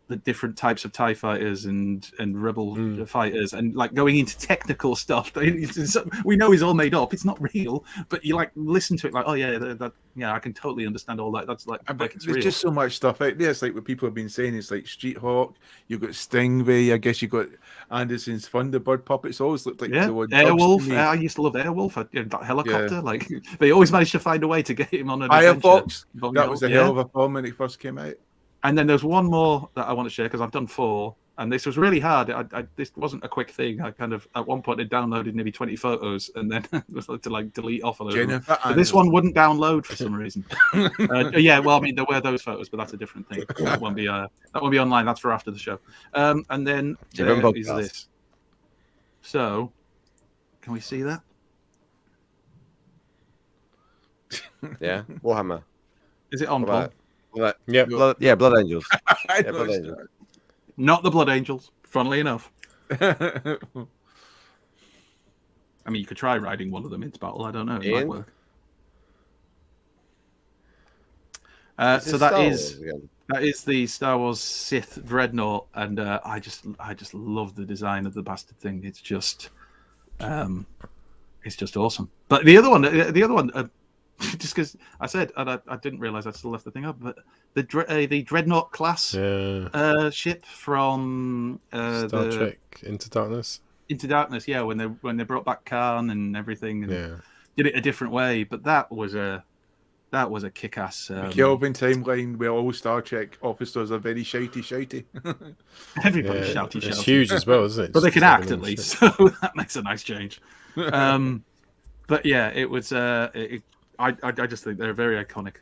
the different types of TIE fighters and Rebel fighters, and like going into technical stuff. We know it's all made up; it's not real. But you like listen to it, like, oh yeah, I can totally understand all that. That's like it's there's real. just so much stuff out there. It's like what people have been saying. It's like Street Hawk. You've got Stingray. I guess you got Anderson's Thunderbird puppets. Always looked like the one. Airwolf. I used to love Airwolf. That helicopter. Like they always managed to find a way to get him on an Firefox. adventure. That was a hell of a film when it first came out. And then there's one more that I want to share because I've done 4, and this was really hard. This wasn't a quick thing. I kind of at one point had downloaded maybe 20 photos, and then was to like delete off a load. But this one wouldn't download for some reason. Yeah, well, I mean there were those photos, but that's a different thing. That won't be online. That's for after the show. And then there is this. So, can we see that? Yeah, Warhammer. Is it on, Paul? Yeah, Blood Angels. Blood Angels. Not the Blood Angels, funnily enough. I mean, you could try riding one of them into battle. I don't know. It might work. So that is the Star Wars Sith Dreadnought, and I just love the design of the bastard thing. It's just awesome. But the other one. Just because I said, and I didn't realize I still left the thing up, but the Dreadnought class ship from Star Trek Into Darkness. Into Darkness, yeah, when they brought back Khan and everything, and did it a different way. But that was a kick-ass. Kelvin timeline where all Star Trek officers are very shouty. Everybody's shouty. It's huge as well, isn't it? But they can act at least, so that makes a nice change. But yeah, it was. I just think they're a very iconic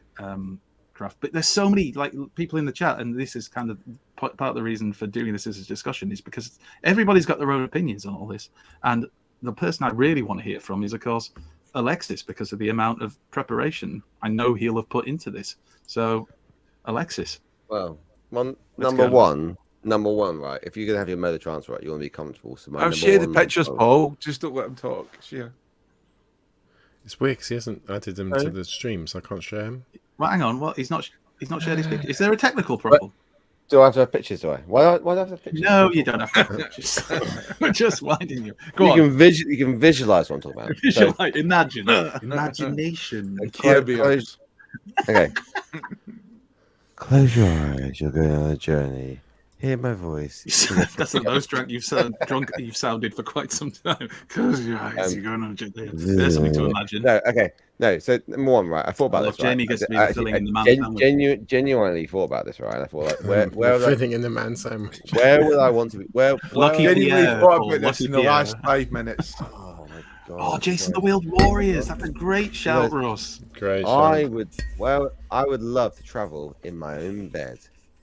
craft. But there's so many like people in the chat, and this is kind of part of the reason for doing this as a discussion is because everybody's got their own opinions on all this. And the person I really want to hear from is, of course, Alexis, because of the amount of preparation I know he'll have put into this. So, Alexis. Well, number one, right? If you're gonna have your motor transfer, right, you want to be comfortable. So I'll share the pictures, Paul. Just don't let him talk. Share. It's weird because he hasn't added them to the stream, so I can't share him. Well, hang on. What? He's not shared his picture. Is there a technical problem? Do I have to have pictures? Do I? Why do I have to have pictures? No, you don't have to have pictures. We're just winding you. Go on. You can visualize what I'm talking about. Visualize, imagine, imagination. Okay. Close your eyes. You're going on a journey. Hear my voice. That's the most drunk you've sounded for quite some time. Close your eyes. You're going on a journey. There's something to imagine. No, okay. No, so number one, right? I thought about this. Jamie gets me filling in the man sandwich. Genuinely thought about this, right? And I thought, like, where filling in the man sandwich. Where would I want to be? Lucky Pierre. Thought about this in the last 5 minutes. Oh my god! Oh, Jason the Wheeled Warriors. That's a great shout, Ross. Great. I would love to travel in my own bed,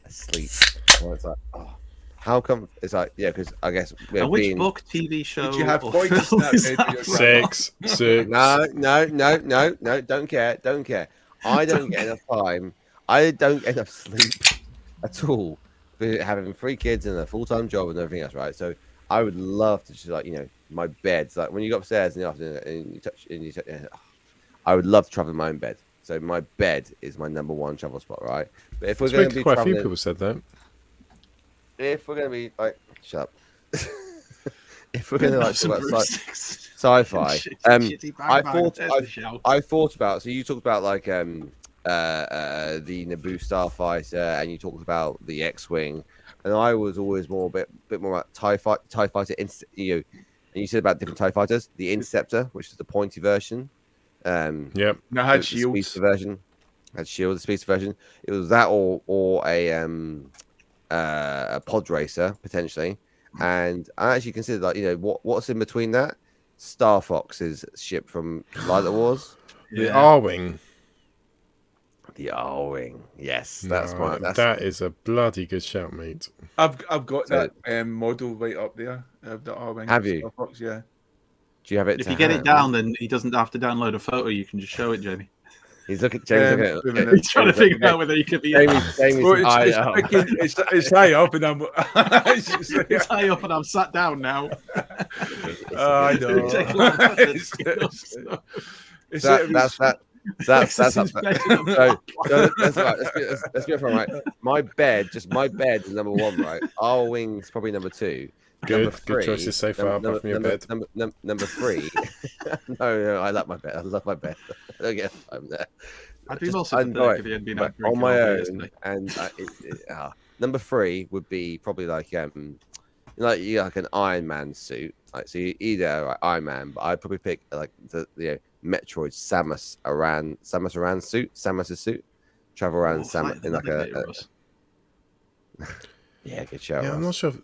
asleep. Well, it's like, oh, how come? It's like, yeah, because I guess which book, TV show? Did you have points? 6. No, don't care. I don't get enough time. I don't get enough sleep at all for having 3 kids and a full-time job and everything else, right? So I would love to just, like, you know, my bed's like when you go upstairs in the afternoon and you touch, I would love to travel in my own bed. So my bed is my number 1 travel spot, right? But if we're going to be quite a few people said that. If we're going to be like, shut up. If we're going to like talk about sci-fi, I thought about. So you talked about like the Naboo Starfighter, and you talked about the X-wing, and I was always more a bit more about TIE Fighter. You know, and you said about different TIE fighters, the Interceptor, which is the pointy version. Yep. No, had shields. The speedster version. Had shield. The speedster version. It was that or a pod racer potentially, and I actually considered, like, you know, what's in between that. Star Fox's ship from Light Wars. The R-wing. The R-wing. Yes, that is a bloody good shout, mate. I've got that model right up there of the R-wing. Have you? Star Fox, yeah. Do you have it? If you get it down, then he doesn't have to download a photo. You can just show it, Jamie. He's looking. Jamie's looking at it. He's trying to figure out whether he could be. It's high up, and I'm. It's high up, and I'm sat down now. I know. That's up there. So that's right. Let's be upfront, right? My bed is number 1, right? Our wing's probably number 2. Good choices so far, apart from your bed. Number 3. No, I like my bed. I love my bed. I don't get time there. I'd be more sympathetic if he had been out on my own. And number 3 would be probably like like an Iron Man suit. Like, so you either like Iron Man, but I'd probably pick like the Metroid Samus Samus's suit. Travel around Samus in like a yeah, good show. Yeah, I'm not sure if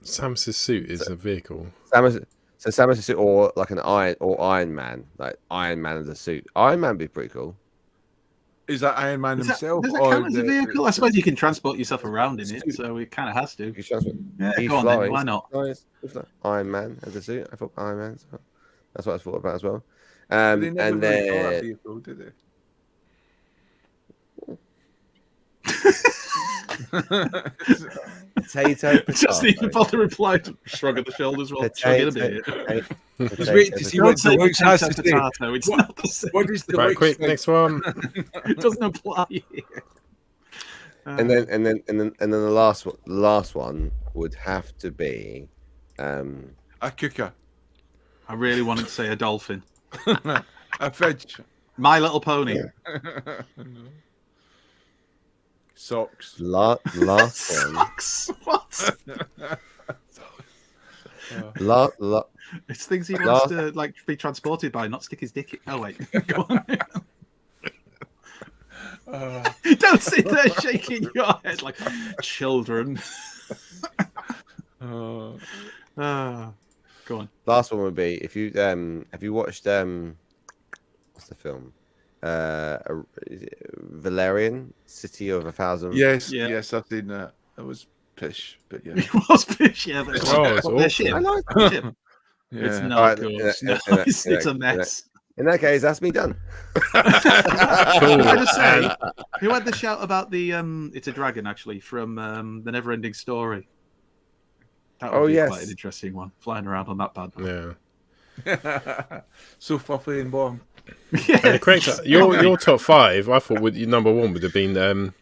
Samus's suit is a vehicle. Samus's suit, or like an Iron Man, like Iron Man as a suit. Iron Man would be pretty cool. Is that Iron Man himself? Does that count as a vehicle? I suppose you can transport yourself around in it, so it kind of has to. Yeah, go on then. Why not? Iron Man as a suit. I thought Iron Man. So that's what I thought about as well. They never really call that vehicle, did they? Potato. Just even bother reply to shrug of the shoulders while chugging a bit. Just wait to see what the Lux has to say. It's not the same. What is the right, quick, next one. It doesn't apply here. And then the last one would have to be a cooker. I really wanted to say a dolphin. A fish. My Little Pony. Socks. Last one. Socks. What? It's things he wants to like be transported by, not stick his dick in. Oh wait, go on. Don't sit there shaking your head like children. Go on. Last one would be if you have you watched what's the film Valerian City of 1,000. Yes, yes, I've seen that. It was pish, but yeah. It was pish, yeah. But it's awful. I like the ship. Yeah. It's not good. It's a in mess. In that case, that's me done. Can I just say, who had the shout about the it's a dragon actually from the Neverending Story? That would be quite an interesting one, flying around on that bad boy. Yeah. So fluffy and warm. Yeah. And correct, your top 5, I thought your number 1 would have been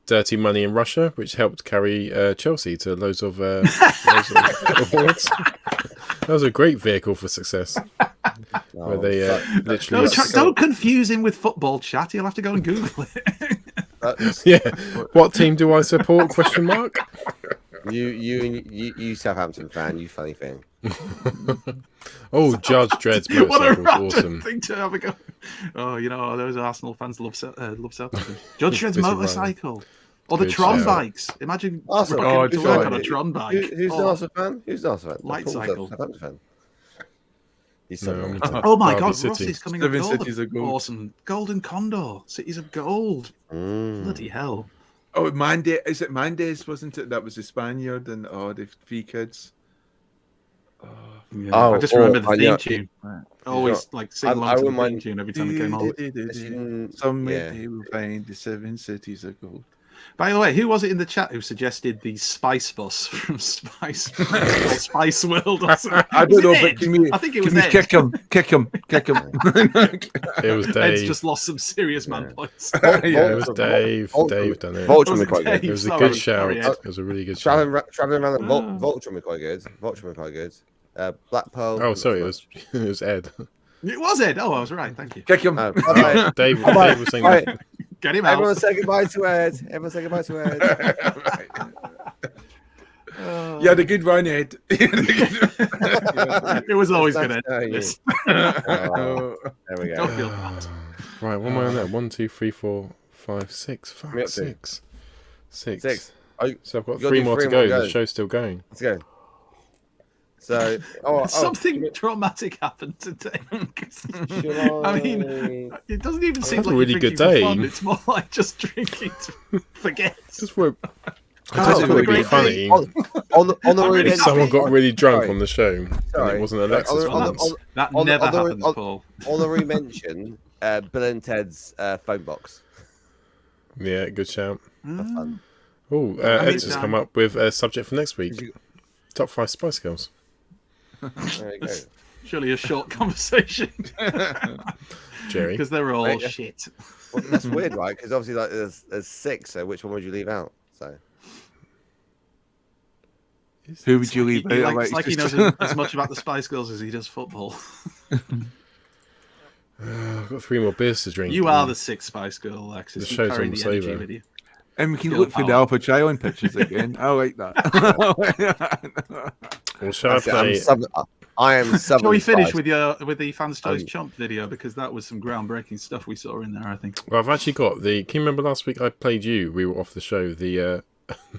Dirty Money in Russia, which helped carry Chelsea to loads of awards. That was a great vehicle for success. Where they literally don't confuse him with football chat. You'll have to go and Google it. Yeah. What team do I support? Question mark. You Southampton fan, you funny thing. Oh, Judge Dredd's What a motorcycle was random awesome. thing to have a go. Oh, you know, those Arsenal fans love Southampton. Judge Dredd's motorcycle. Or the Good Tron shout. bikes. Imagine Awesome. rocking to work on a Tron bike. Who's the Arsenal fan? Who's the Arsenal fan? Light Paul's a cycle. Southampton fan. He's No, so I'm wrong. Oh my Derby God, City. Ross is coming Seven up. Cities of Gold. Awesome. Golden Condor. Cities of Gold. Bloody hell. Oh, Mande, is it Mandes, wasn't it? That was the Spaniard and the 3 kids. Yeah, I just remember the theme tune. Always like sing along to the theme tune every time it came on. Somewhere they will find the 7 cities of gold. By the way, who was it in the chat who suggested the Spice Bus from Spice or Spice World? Or something? I don't know, Was it but Ed? can we, I think it can was we Ed. kick him? It was Ed's Dave. just lost some serious man points. It was Dave. Dave done it. Voltron was quite good. It was a Sorry, good shout. sorry, Ed. It was a really good shout. Traveling around the Voltron was quite good. Voltron was quite good. Black Pearl. Oh, sorry, it was Ed. It was Ed. Oh, I was right. Thank you. Kick him. Dave was saying that. Get him out. Everyone say goodbye to Ed. Everyone say goodbye to Ed. You had a good run, Ed. It was always good, Ed. There we Don't go. feel bad. Right, what am I on there? 1, 2, 3, 4, 5, 6. Fuck, Me up to? 6. 6. 6. Oh, So I've got you gotta 3 do more to 3 go. more The show's still going. Let's go. So, Something traumatic happened today. I mean, it doesn't even seem had a like really you're good drinking day. for fun. It's more like just drinking to forget. Just for Oh, I just thought it'd be great funny on the if someone got really drunk Sorry. on the show and Sorry. it wasn't Alexis On the- once. That on the- never on the- happens, on- Paul. Honorary mention, Bill and Ted's phone box. Yeah, good shout. That's fun. Oh, Ed's has come up with a subject for next week. Top 5 Spice Girls. There you go. Surely a short conversation. Jerry. Because they're all Wait, yeah. shit. Well, that's weird, right? Because obviously, like, there's 6. So which one would you leave out? So Who would you leave out? It's like he knows as much about the Spice Girls as he does football. I've got 3 more beers to drink. You are the 6th Spice Girl, Alexis. The You show's carry almost the energy over. with you. And we can Girl look for the power. Alpha Trion pictures again. I like that. Well, shall I That's it, play? I am Shall we finish Spice. with the Fanstoys Chomp video, because that was some groundbreaking stuff we saw in there, I think. Well, I've actually got the. Can you remember last week I played you? We were off the show. The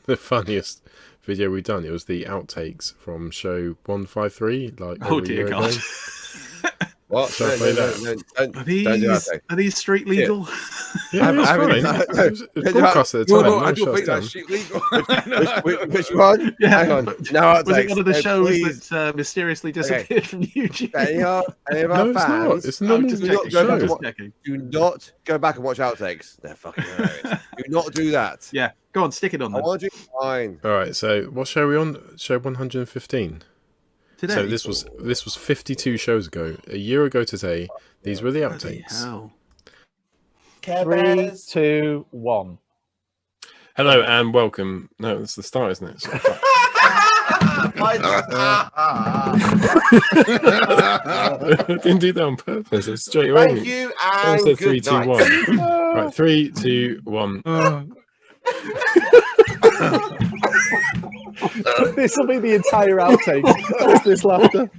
the funniest video we've done. It was the outtakes from show 153. Like Oh over a dear year God. ago. What? Shall I play that? Don't Are do that. these street legal? Yeah, it was fine. It was broadcast at the time. No, No I one don't shut us think down. that's shit legal. Which one? Yeah, Hang on. but No, Was it one of the shows please. that mysteriously disappeared from YouTube? Any of No, our it's not. fans, It's a normal just do not checking. go back and Just watch. checking. Do not go back and watch outtakes. They're fucking hilarious. Do not do that. Yeah, go on, stick it on I then. want you fine. All right. So what show are we on? Show 115. Today. So this was 52 shows ago. A year ago today. These were the Bloody outtakes. hell. 3, 2, 1. Hello and welcome. No, that's the start, isn't it? Sorry. I didn't do that on purpose. It's straight away. Thank you I and said good 3, 2, night. 1. Right, 3, 2, 1. This will be the entire outtake. This laughter.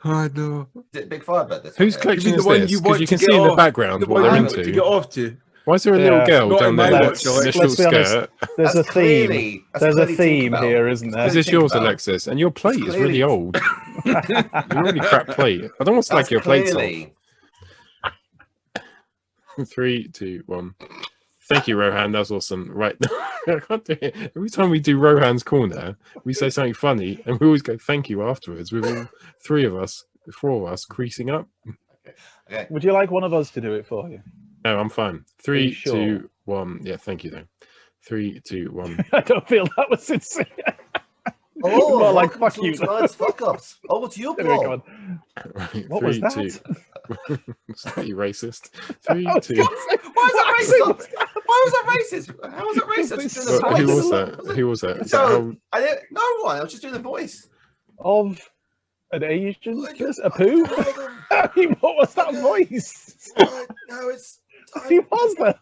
Oh no. Is it Big Firebird? This Whose one? collection the is one this? you Because want you to can get see in the off. background The what one they're you want to get into. off to. Why is there a Yeah. little girl Not down in there my with watch, this Alex. little Let's be honest. skirt? There's a That's theme. clearly- that's There's a clearly theme Tinkerbell. here, isn't there? Is this Think yours, about it. Alexis? And your plate is Clearly- really old. You're really crap plate. I don't want to slag your plates off. clearly 3, 2, 1. Thank you, Rohan. That was awesome. Right. I can't do it. Every time we do Rohan's Corner, we say something funny and we always go thank you afterwards with all 4 of us creasing up. Okay. Would you like one of us to do it for you? No, I'm fine. 3, sure? 2, 1. Yeah, thank you, though. 3, 2, 1. I don't feel that was sincere. Oh, more like fuck you. Tonight's fuck ups. Oh, what's your Paul? Right, What 3, was that? 2. Slightly racist. 3, 2. Why is that racist? Why was that racist? How was that racist? I was just doing the voice. Who was that? Who was that? So, I didn't. No one. I was just doing the voice. Of an Asian? A poo? I mean, what was that voice? No, it's. He was though.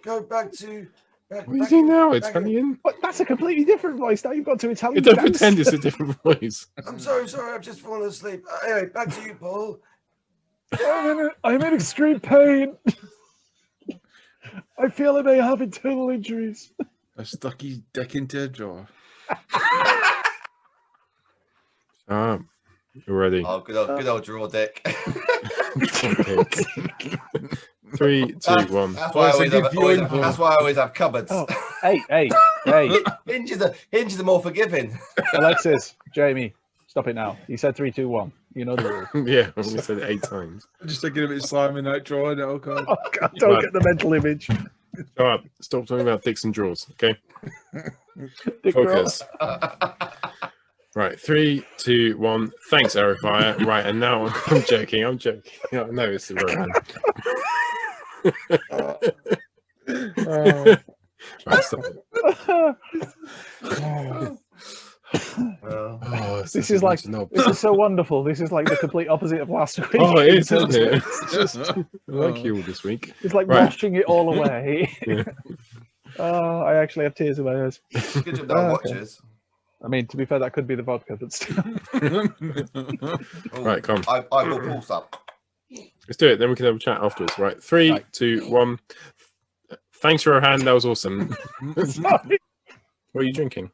Go back to. What are you doing now? Italian? But that's a completely different voice. Now you've got to Italian. Don't pretend it's a different voice. I'm so sorry. I've just fallen asleep. Anyway, back to you, Paul. I'm in extreme pain. I feel I may have internal injuries. I stuck his dick into a drawer. You're ready. Oh, good old draw dick. 3, 2, 1. That's why I always have cupboards. Oh, hey. Hinges are more forgiving. Alexis, Jamie, stop it now. You said 3, 2, 1. You know the rules. Yeah, we said it 8 times. I'm just thinking of it slamming that drawer. Oh god! Oh god! Don't get the mental image. All right, stop talking about dicks and drawers. Okay. Dick Focus. Right, 3, 2, 1. Thanks, Aerofire. Right, and now I'm joking. I know it's the Rohan. Right, stop it. This is so wonderful. This is like the complete opposite of last week. Oh, it is, isn't it? It's just I like you all this week. It's like washing it all away. Yeah. I actually have tears in my eyes. Good job that watches. I mean, to be fair, that could be the vodka, but still. Right, come. I will pulse up. Let's do it. Then we can have a chat afterwards. Right, 3, 2, 1. Thanks, Rohan. That was awesome. What are you drinking?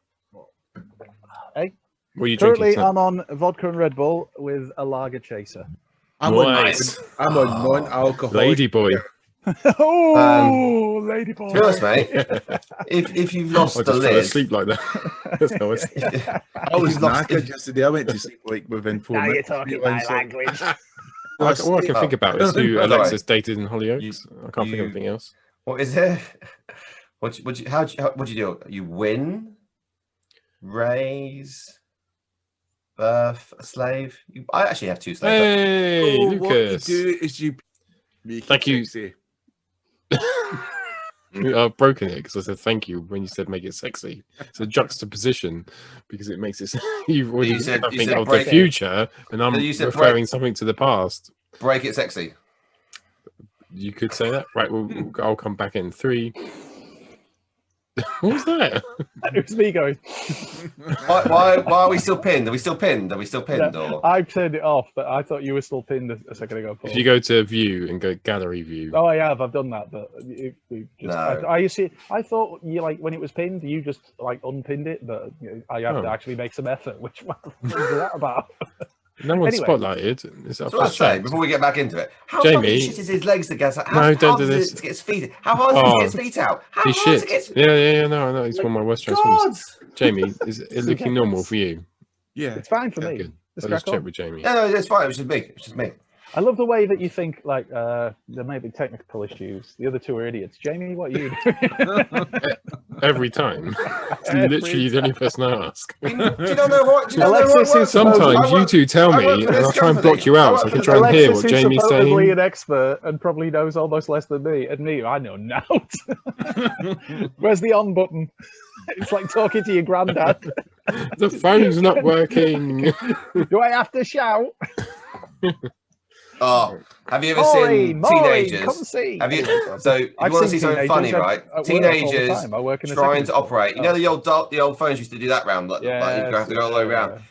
Hey. What are you Currently, drinking? I'm on vodka and Red Bull with a lager chaser. I'm Nice. on non-alcoholic. Lady boy. Oh, lady boy. To be honest, mate, if you've lost I the just fell lid, asleep like that. That's how I sleep. I was knackered yesterday. I went to sleep like within 4 Now you're minutes. talking my language. All I can think about is who That's Alexis right. dated in Hollyoaks. I can't think of anything else. what is it? What do you do? You win, raise, birth a slave. I actually have 2 slaves. Hey, What you Lucas. do is you make Thank it you. sexy. I've broken it because I said thank you when you said make it sexy. It's a juxtaposition because it makes it. You've already You said- said you something said of the break it. future, and I'm You said referring break- something to the past. Break it sexy. You could say that, right? I'll come back in 3. What was that? It was me going. Why are we still pinned? Are we still pinned? Or I turned it off, but I thought you were still pinned a second ago. Paul. If you go to view and go gallery view. Oh, I have. I've done that, but we just. No. I thought you like when it was pinned, you just like unpinned it, but I have to actually make some effort. Which what the fuck is that about? No one's Anyway. spotlighted. It's up so I for say chat. before we get back into it, how Jamie. fucking shit is his legs to get out? No, don't hard do is this. it to get his feet? How hard is it to get his feet out? How He's hard is shit. it to get? Yeah, no, I know. He's one of my worst God! transformers. Jamie, is it looking normal for you? Yeah, It's fine for Yeah, me. good. Just I'll just crack on. check with Jamie. No, it's fine. It's just me. It's just me. I love the way that you think like there may be technical issues. The other 2 are idiots. Jamie, what are you doing? Every time. It's literally the only person I ask. Do you not know what? Do you not know Alexis what is Sometimes you two tell I me, work for and this I'll try and company. block you I out work so I for can this try and hear Alexis what is Jamie's supposedly saying. an expert and probably knows almost less than me. And me, I know nought. Where's the on button? It's like talking to your granddad. The phone's not working. Do I have to shout? Oh, have you ever Oi, seen Moi, teenagers? come see. Have you? So if you I've want to seen see something funny, teenagers right? at work all the Teenagers time. I work in a trying secondary to school. operate. You know the old phones used to do that round, like you have to go all the way around.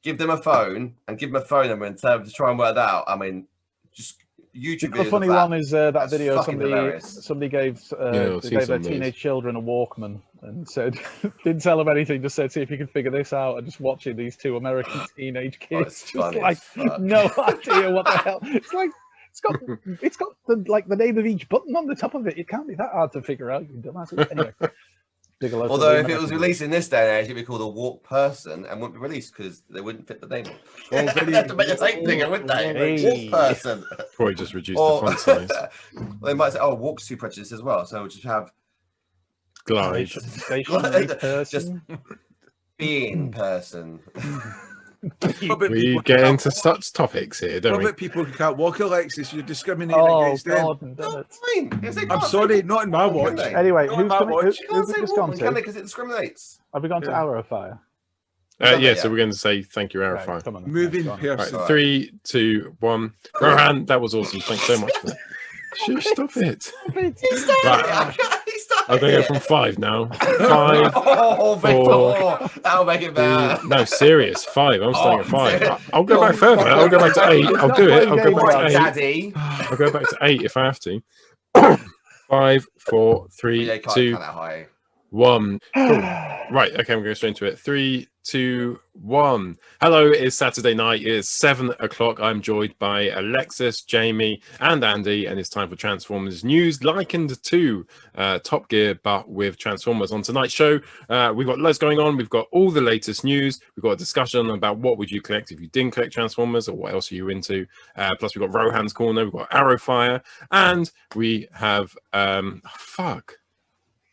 Give them a phone and give them a phone number and tell them to try and work that out. I mean, just YouTube The videos. funny of that. one is that That's video fucking hilarious. somebody gave I'll see they gave some their of these. teenage children a Walkman and said didn't tell them anything, just said see if you can figure this out, and just watching these 2 American teenage kids it's just funny like as fuck. no idea what the hell. It's like It's got the name of each button on the top of it. It can't be that hard to figure out. You dumbass. Anyway. Although if it was released in this day and age, it'd be called a walk person and wouldn't be released because they wouldn't fit the name. They'd have to make a tape thing, wouldn't they? Walk person. Probably just reduce the font size. They might say, "Oh, walk's too prejudiced as well." So we'll just have glide. Just being person. We get into such topics here, don't What we? about people who can't walk, Alexis? You're discriminating against them. I'm sorry, not in my watch. Anyway, Not in my watch. who's it just gone to? Because it discriminates. Have we gone to Arrowfire? Yeah, so we're going to say thank you, Arrowfire. Come on. Moving person. Right, 3, 2, 1. Rohan, that was awesome. Thanks so much for that. Shush, stop it. Right. I'm going to go from 5 now. 5, Oh, 4, that'll make it better. no, serious. 5. I'm starting at 5. I'll go back further. I'll go back to 8. I'll do it. I'll go back to 8. Daddy. I'll go back to 8 if I have to. 5, 4, 3, 2, 1. Cool. Right, okay, I'm going straight into it. 3, 2, 1. Hello, it's Saturday night. It's 7 o'clock. I'm joined by Alexis, Jamie, and Andy, and it's time for Transformers news, likened to Top Gear, but with Transformers. On tonight's show, we've got loads going on. We've got all the latest news. We've got a discussion about what would you collect if you didn't collect Transformers, or what else are you into. Plus, we've got Rohan's Corner, we've got Arrowfire, and we have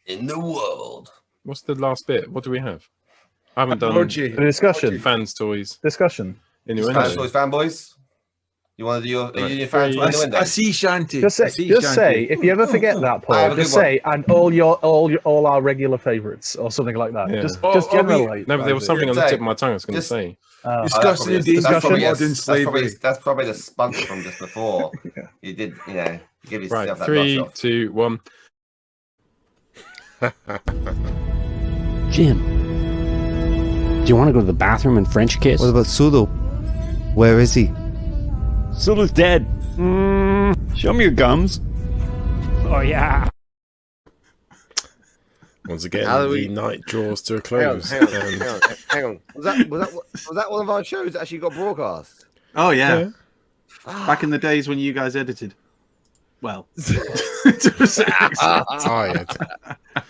in the world. What's the last bit? What do we have? I haven't done the discussion. Fanstoys Discussion. Innuendo. Fanstoys fanboys. You want to do your Fanstoys Innuendo? I see Shanty. Just say, if you ever forget that, Paul, just say, and all our regular favourites, or something like that. Yeah. Just generally. No, but there was something on the tip of my tongue I was going to say. Discussing the modern slavery. That's probably the spunk from just before. You did, give yourself Right, that 3, rush off. 2, 1. Jim, do you want to go to the bathroom and French kiss? What about Sulu? Where is he? Sulu's dead. Show me your gums. Oh, yeah. Once again, Halloween. the night draws to a close. Hang on. Was that one of our shows that actually got broadcast? Oh, yeah. Back in the days when you guys edited. Well, tired.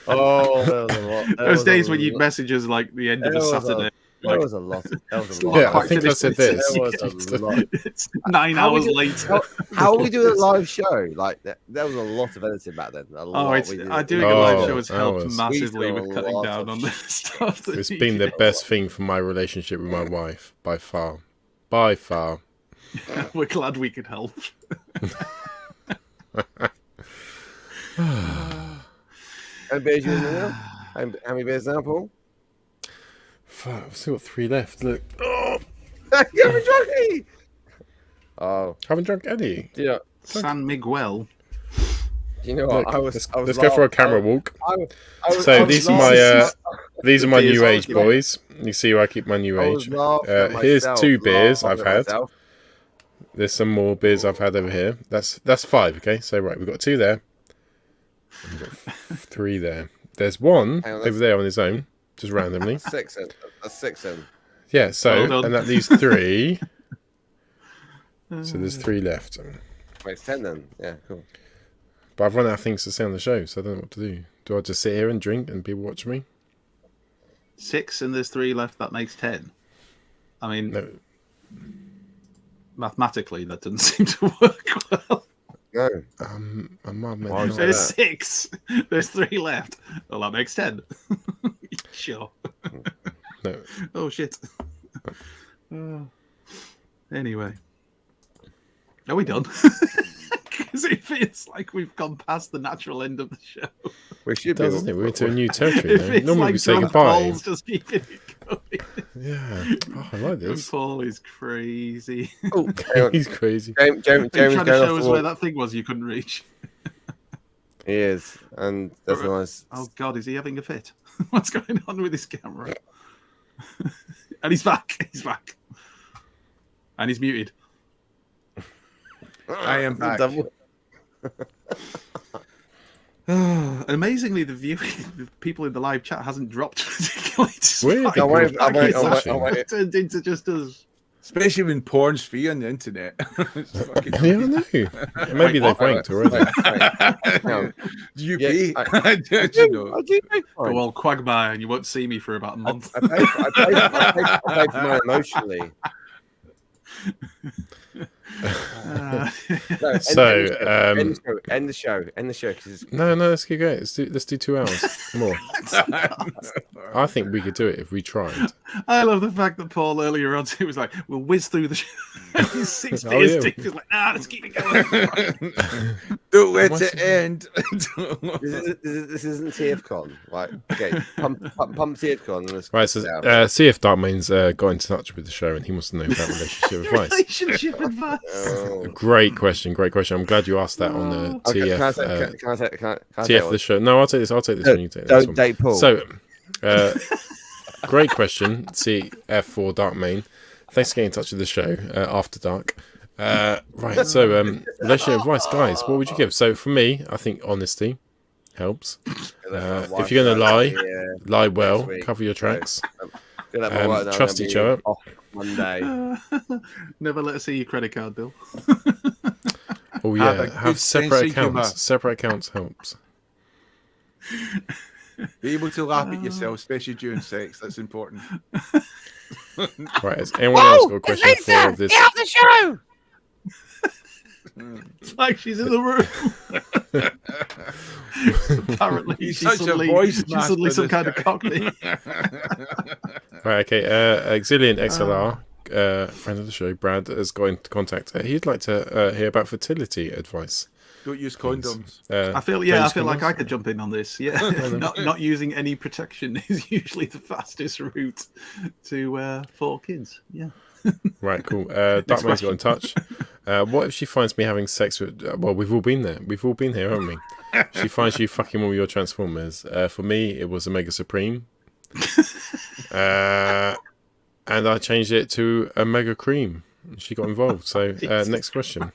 Oh, there was a lot. Those days when you'd message us like the end of a Saturday. There was a lot. Yeah, I think I said this. There was a lot. It's 9 hours later. How are we doing a live show? Like there was a lot of editing back then. Doing a live show has helped massively with cutting down on the stuff. It's been the best thing for my relationship with my wife, by far. By far. We're glad we could help. How many beers you in there? How many beers now, Paul? Fuck, I've still got 3 left. Look. Oh. You haven't drunk any? Oh. Haven't drunk any? Yeah. San Miguel. You know what? Look, let's go for a camera walk. These are my new age boys. You see where I keep my new age. Here's 2 beers I've had. There's some more beers I've had over here. That's 5, okay? So right, we've got 2 there. And we've got 3 there. There's 1 over there on his own, just randomly. 6 in. That's 6 in. Yeah, so and that leaves 3. So there's 3 left. Makes 10 then. Yeah, cool. But I've run out of things to say on the show, so I don't know what to do. Do I just sit here and drink and people watch me? 6 and there's 3 left. That makes 10. I mean, no. Mathematically, that doesn't seem to work well. No. There's 6. There's 3 left. Well, that makes 10. Sure. No. Oh shit. Anyway, are we done? Because it feels like we've gone past the natural end of the show. We should be. Doesn't it? We're into a new territory now. Normally like we say goodbye. Just keeping it going. Yeah. Oh, I like this. Paul is crazy. Oh, he's crazy. James trying to show us where that thing was you couldn't reach. He is, and there's a nice. Oh God, is he having a fit? What's going on with his camera? And he's back. He's back. And he's muted. I am back. Amazingly, the people in the live chat hasn't dropped particularly. Weird. Turned into just us Especially when porn's free on the internet. It's fucking Yeah, I know. Maybe they've ranked already. Do you pay? I Do you know? Go on, Quagmire, and you won't see me for about a month. I pay for mine emotionally. No, end the show. 'Cause No, let's keep going. Let's do 2 hours more. I think we could do it if we tried. I love the fact that Paul earlier on he was like, "We'll whiz through the show." He's 60 Oh, years yeah. deep. He's like, let's keep it going. Don't let it end. this isn't TFCon. Right, okay, pump TFCon. Right, so see if Darkmane's got in touch with the show and he wants to know about relationship advice. Relationship advice. Great question. I'm glad you asked that on the TF. Can I TF the show. No, I'll take this. When you take this. Don't date Paul. So, great question. CF for Darkmane. Thanks for getting in touch with the show after dark. Right, so relationship advice, guys. What would you give? So for me, I think honesty helps. If you're going to lie well. Cover your tracks. Trust each other. Monday. Never let us see your credit card bill. Oh yeah, have separate accounts. Separate accounts helps. Be able to laugh at yourself, especially during sex. That's important. Right, has anyone else got a question for this? Get off the show! It's like she's in the room. Apparently, she's suddenly some kind of cockney. Right, okay. Exilian XLR, friend of the show, Brad, has got into contact. He'd like to hear about fertility advice. Don't use condoms. I feel like I could jump in on this. Yeah, not using any protection is usually the fastest route to for kids. Yeah. Right, cool. Darkmane's got in touch. What if she finds me having sex with? Well, we've all been there. We've all been here, haven't we? She finds you fucking one of your Transformers. For me, it was Omega Supreme. And I changed it to Omega Cream. She got involved. So next question.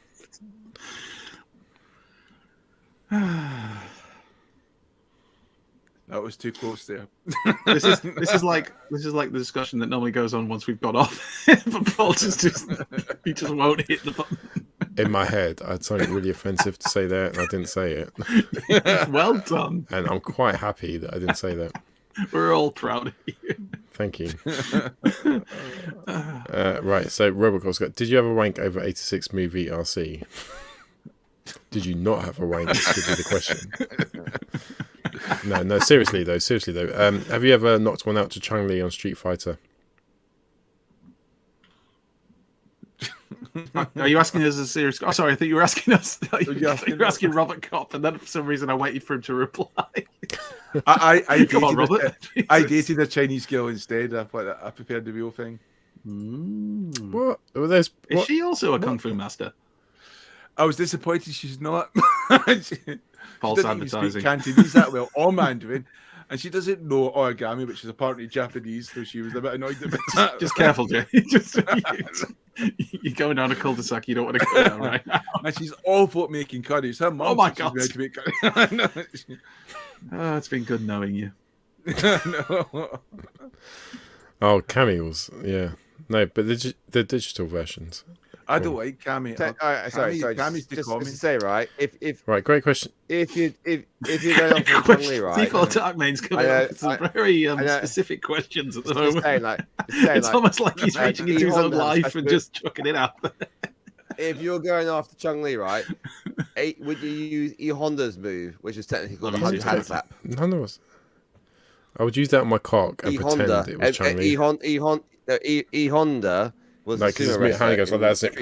That was too close there. This is like the discussion that normally goes on once we've got off. But Paul just he just won't hit the button. In my head, I had something really offensive to say there, and I didn't say it. Well done. And I'm quite happy that I didn't say that. We're all proud of you. Thank you. Right, so Robocop's got, did you have a wank over 86 movie RC? Did you not have a wank? Should be the question. No, seriously though. Have you ever knocked one out to Chun-Li on Street Fighter? Are you asking us a serious? Oh, sorry, I think you were asking us. You were asking Robert Kopp, and then for some reason I waited for him to reply. I Come on, Robert. I dated a Chinese girl instead. I prepared the real thing. What? Is she also a kung fu master? I was disappointed she's not. False advertising. Cantonese that well, or Mandarin, and she doesn't know origami, which is apparently Japanese, so she was a bit annoyed about that. Just careful, Jay. You're going down a cul-de-sac you don't want to go down right now. And she's awful at making curries. Her mum, oh my God. To make curry. Oh, it's been good knowing you. No. Oh, cameos, yeah. No, but the digital versions. I don't like Cammy. Sorry. Just to say, right? If right, great question. If you go off with Chun-Li, right? Default Darkmane's coming up with some very specific questions at the moment. It's almost like he's reaching into his own life and just chucking it out there. If you're going after Chun-Li, right? Would you use E Honda's move, which is technically called a hand slap? None of us. I would use that on my cock and pretend it was Chun-Li. E Honda. Like, how he goes, well, that's it.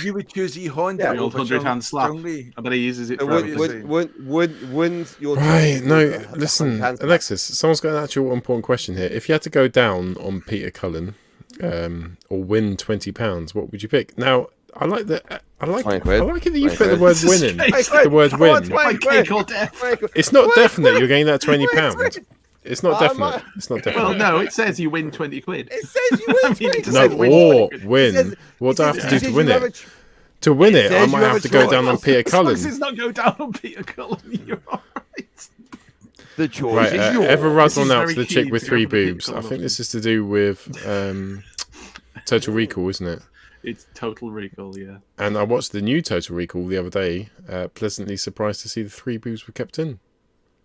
You would choose E Honda. The old 100-hand slap. I bet he uses it for wouldn't your right? No, listen, Alexis. Someone's got an actual important question here. If you had to go down on Peter Cullen, or win £20, what would you pick? Now, I like that. I like it that you put the word "win" in. The word "win." Cake or death. It's not definite. You're getting that £20. It's not definite. It's not definite. Well, no, it says you win 20 quid. It says you win 20 quid. No, or win. What do I have to do to win it? To win it, I might have to go down on Peter Cullen. It's not go down on Peter Cullen. You're all right. The choice is yours. Ever run one out to the chick with 3 boobs? I think this is to do with Total Recall, isn't it? It's Total Recall, yeah. And I watched the new Total Recall the other day. Pleasantly surprised to see the 3 boobs were kept in.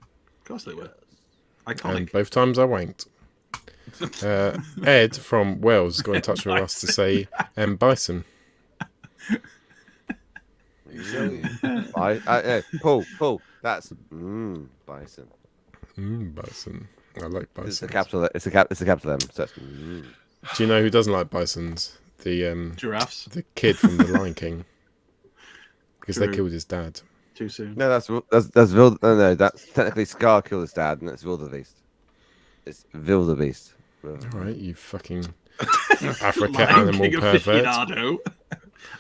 Of course they were. Iconic. And both times I wanked. Ed from Wales got in touch with us to say Bison. Paul, that's Bison. Bison. I like bison. It's a capital. It's a capital M. So that's, Do you know who doesn't like bisons? The giraffes. The kid from The Lion King. Because they killed his dad. Too soon. No, that's no, that's technically Scar killed his dad, and it's Wildebeest. It's Wildebeest. All right, you fucking Africa animal pervert.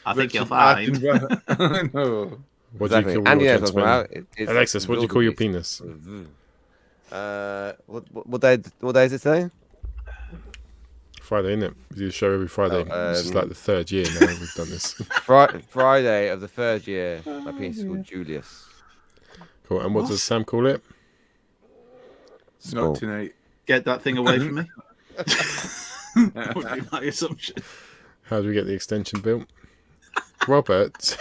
I think you'll find. No. What do you call and your yeah, gentleman? Alexis, what do you call your penis? What day is it today? Friday, isn't it? We do the show every Friday. This is like the 3rd year now we've done this. Friday of the 3rd year. My penis is called Julius. Cool. And what does Sam call it? Not tonight. Get that thing away from me. That would be my assumption. How do we get the extension built? Robert,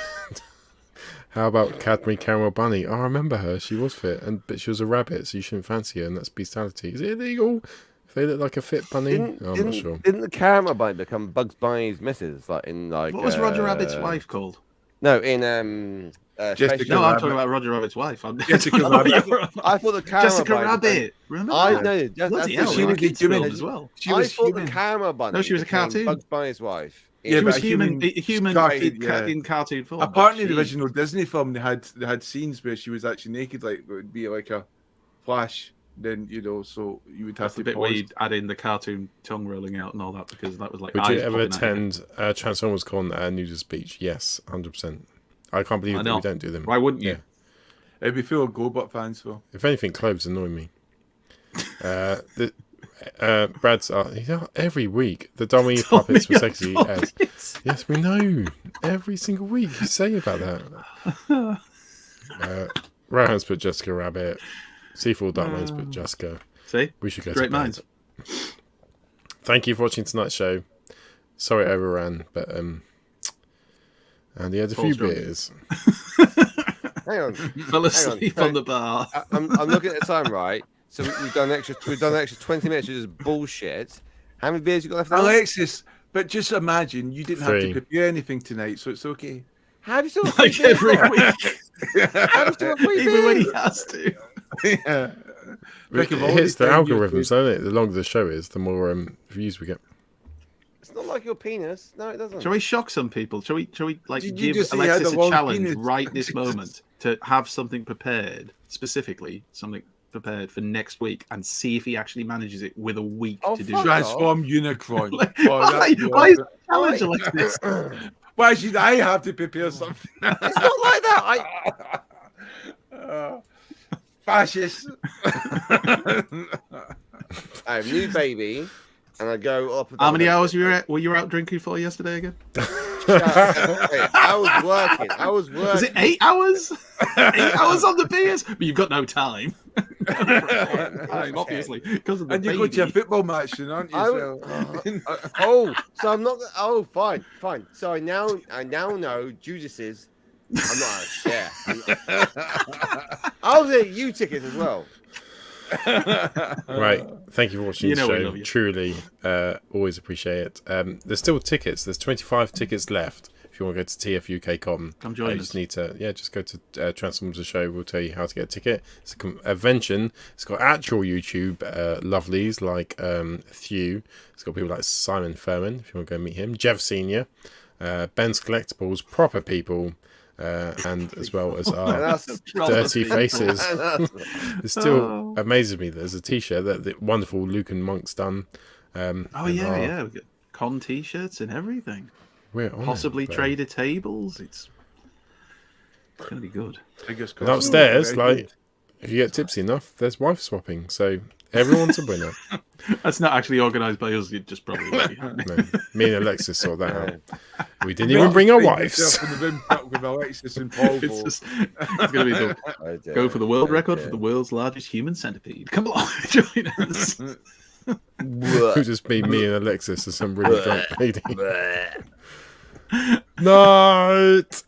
how about Cadbury Caramel Bunny? Oh, I remember her. She was fit, but she was a rabbit, so you shouldn't fancy her, and that's bestiality. Is it illegal if they look like a fit bunny? I'm not sure. Didn't the Caramel Bunny become Bugs Bunny's missus? Like in like. What was Roger Rabbit's wife called? No, in Jessica no, I'm Rabbit. talking about Roger Rabbit's wife. Jessica Rabbit. I thought the Caramel Jessica Bunny. Rabbit. Remember? I know. Bloody hell, she was kids human film as well. She was I thought human. the Caramel Bunny. No, she was a became cartoon. Bugs Bunny's wife. Yeah, She but was a human cartoon, in cartoon form. Apparently, the original Disney film, they had scenes where she was actually naked, like it would be like a flash. Then so you would have That's to the bit pause. where you add in the cartoon tongue rolling out and all that because that was like. Would you eyes ever popping out. attend Transformers Con at a nudist beach? Yes, 100%. I can't believe that we don't do them. Why wouldn't you? It'd be full of GoBot fans, though. If anything, clothes annoy me. Brad's every week the dummy puppets were sexy as. Yes, we know. Every single week you say about that. Rohans put Jessica Rabbit. Seafood Darkman's put Jessica. See? We should go Great to bed. minds. Thank you for watching tonight's show. Sorry it overran, but Andy had a few beers. Hang on. Fell asleep on the bar. I'm looking at the time, right? So we've done an extra 20 minutes of just bullshit. How many beers you got left? Alexis, but just imagine you didn't have 3. to prepare anything tonight, so it's okay. How have you still got Like 3 beers every left? week. How have you still got 3 Even when he beers? has to. Yeah. It hits the algorithms, doesn't it? The longer the show is, the more views we get. It's not like your penis. No, it doesn't. Shall we shock some people? Shall we like Did you give just say you had Alexis a a long challenge penis? right this moment to have something prepared, specifically something prepared for next week, and see if he actually manages it with a week to do it? Transform Unicron. Why is it a challenge, Alexis? Why should I have to prepare something? It's not like that. Fascist. I have new baby, and I go up. How many hours were you out drinking for yesterday again? I was working. Was it 8 hours? 8 hours on the beers? But you've got no time. Obviously, because of the And you baby. go to a football match, aren't you? So I'm not. Oh, fine. So I now know Judas's. I'm not a share. I'll get you tickets as well. Right. Thank you for watching You the know we show. love you. Truly, always appreciate it. There's still tickets. There's 25 tickets left. If you want to go to TFUK.com, Come join just us. need to just go to Transformers the Show. We'll tell you how to get a ticket. It's a convention. It's got actual YouTube lovelies like Thew. It's got people like Simon Furman. If you want to go meet him, Jeff Senior, Ben's Collectibles, proper people. And as well as our dirty faces. It still amazes me. There's a T-shirt that the wonderful Luke and Monk's done. Oh yeah. We've got con T-shirts and everything. We're on Possibly it, but- trader tables. It's gonna be good. And upstairs, like if you get tipsy enough, there's wife swapping. So everyone's a winner. That's not actually organised by us. You'd just probably. No, me and Alexis sort that out. We didn't even bring our wives. With Alexis and Paul. It's going to be the, go for the world record for the world's largest human centipede. Come along, join us. It would just be me and Alexis or some really drunk lady. Night.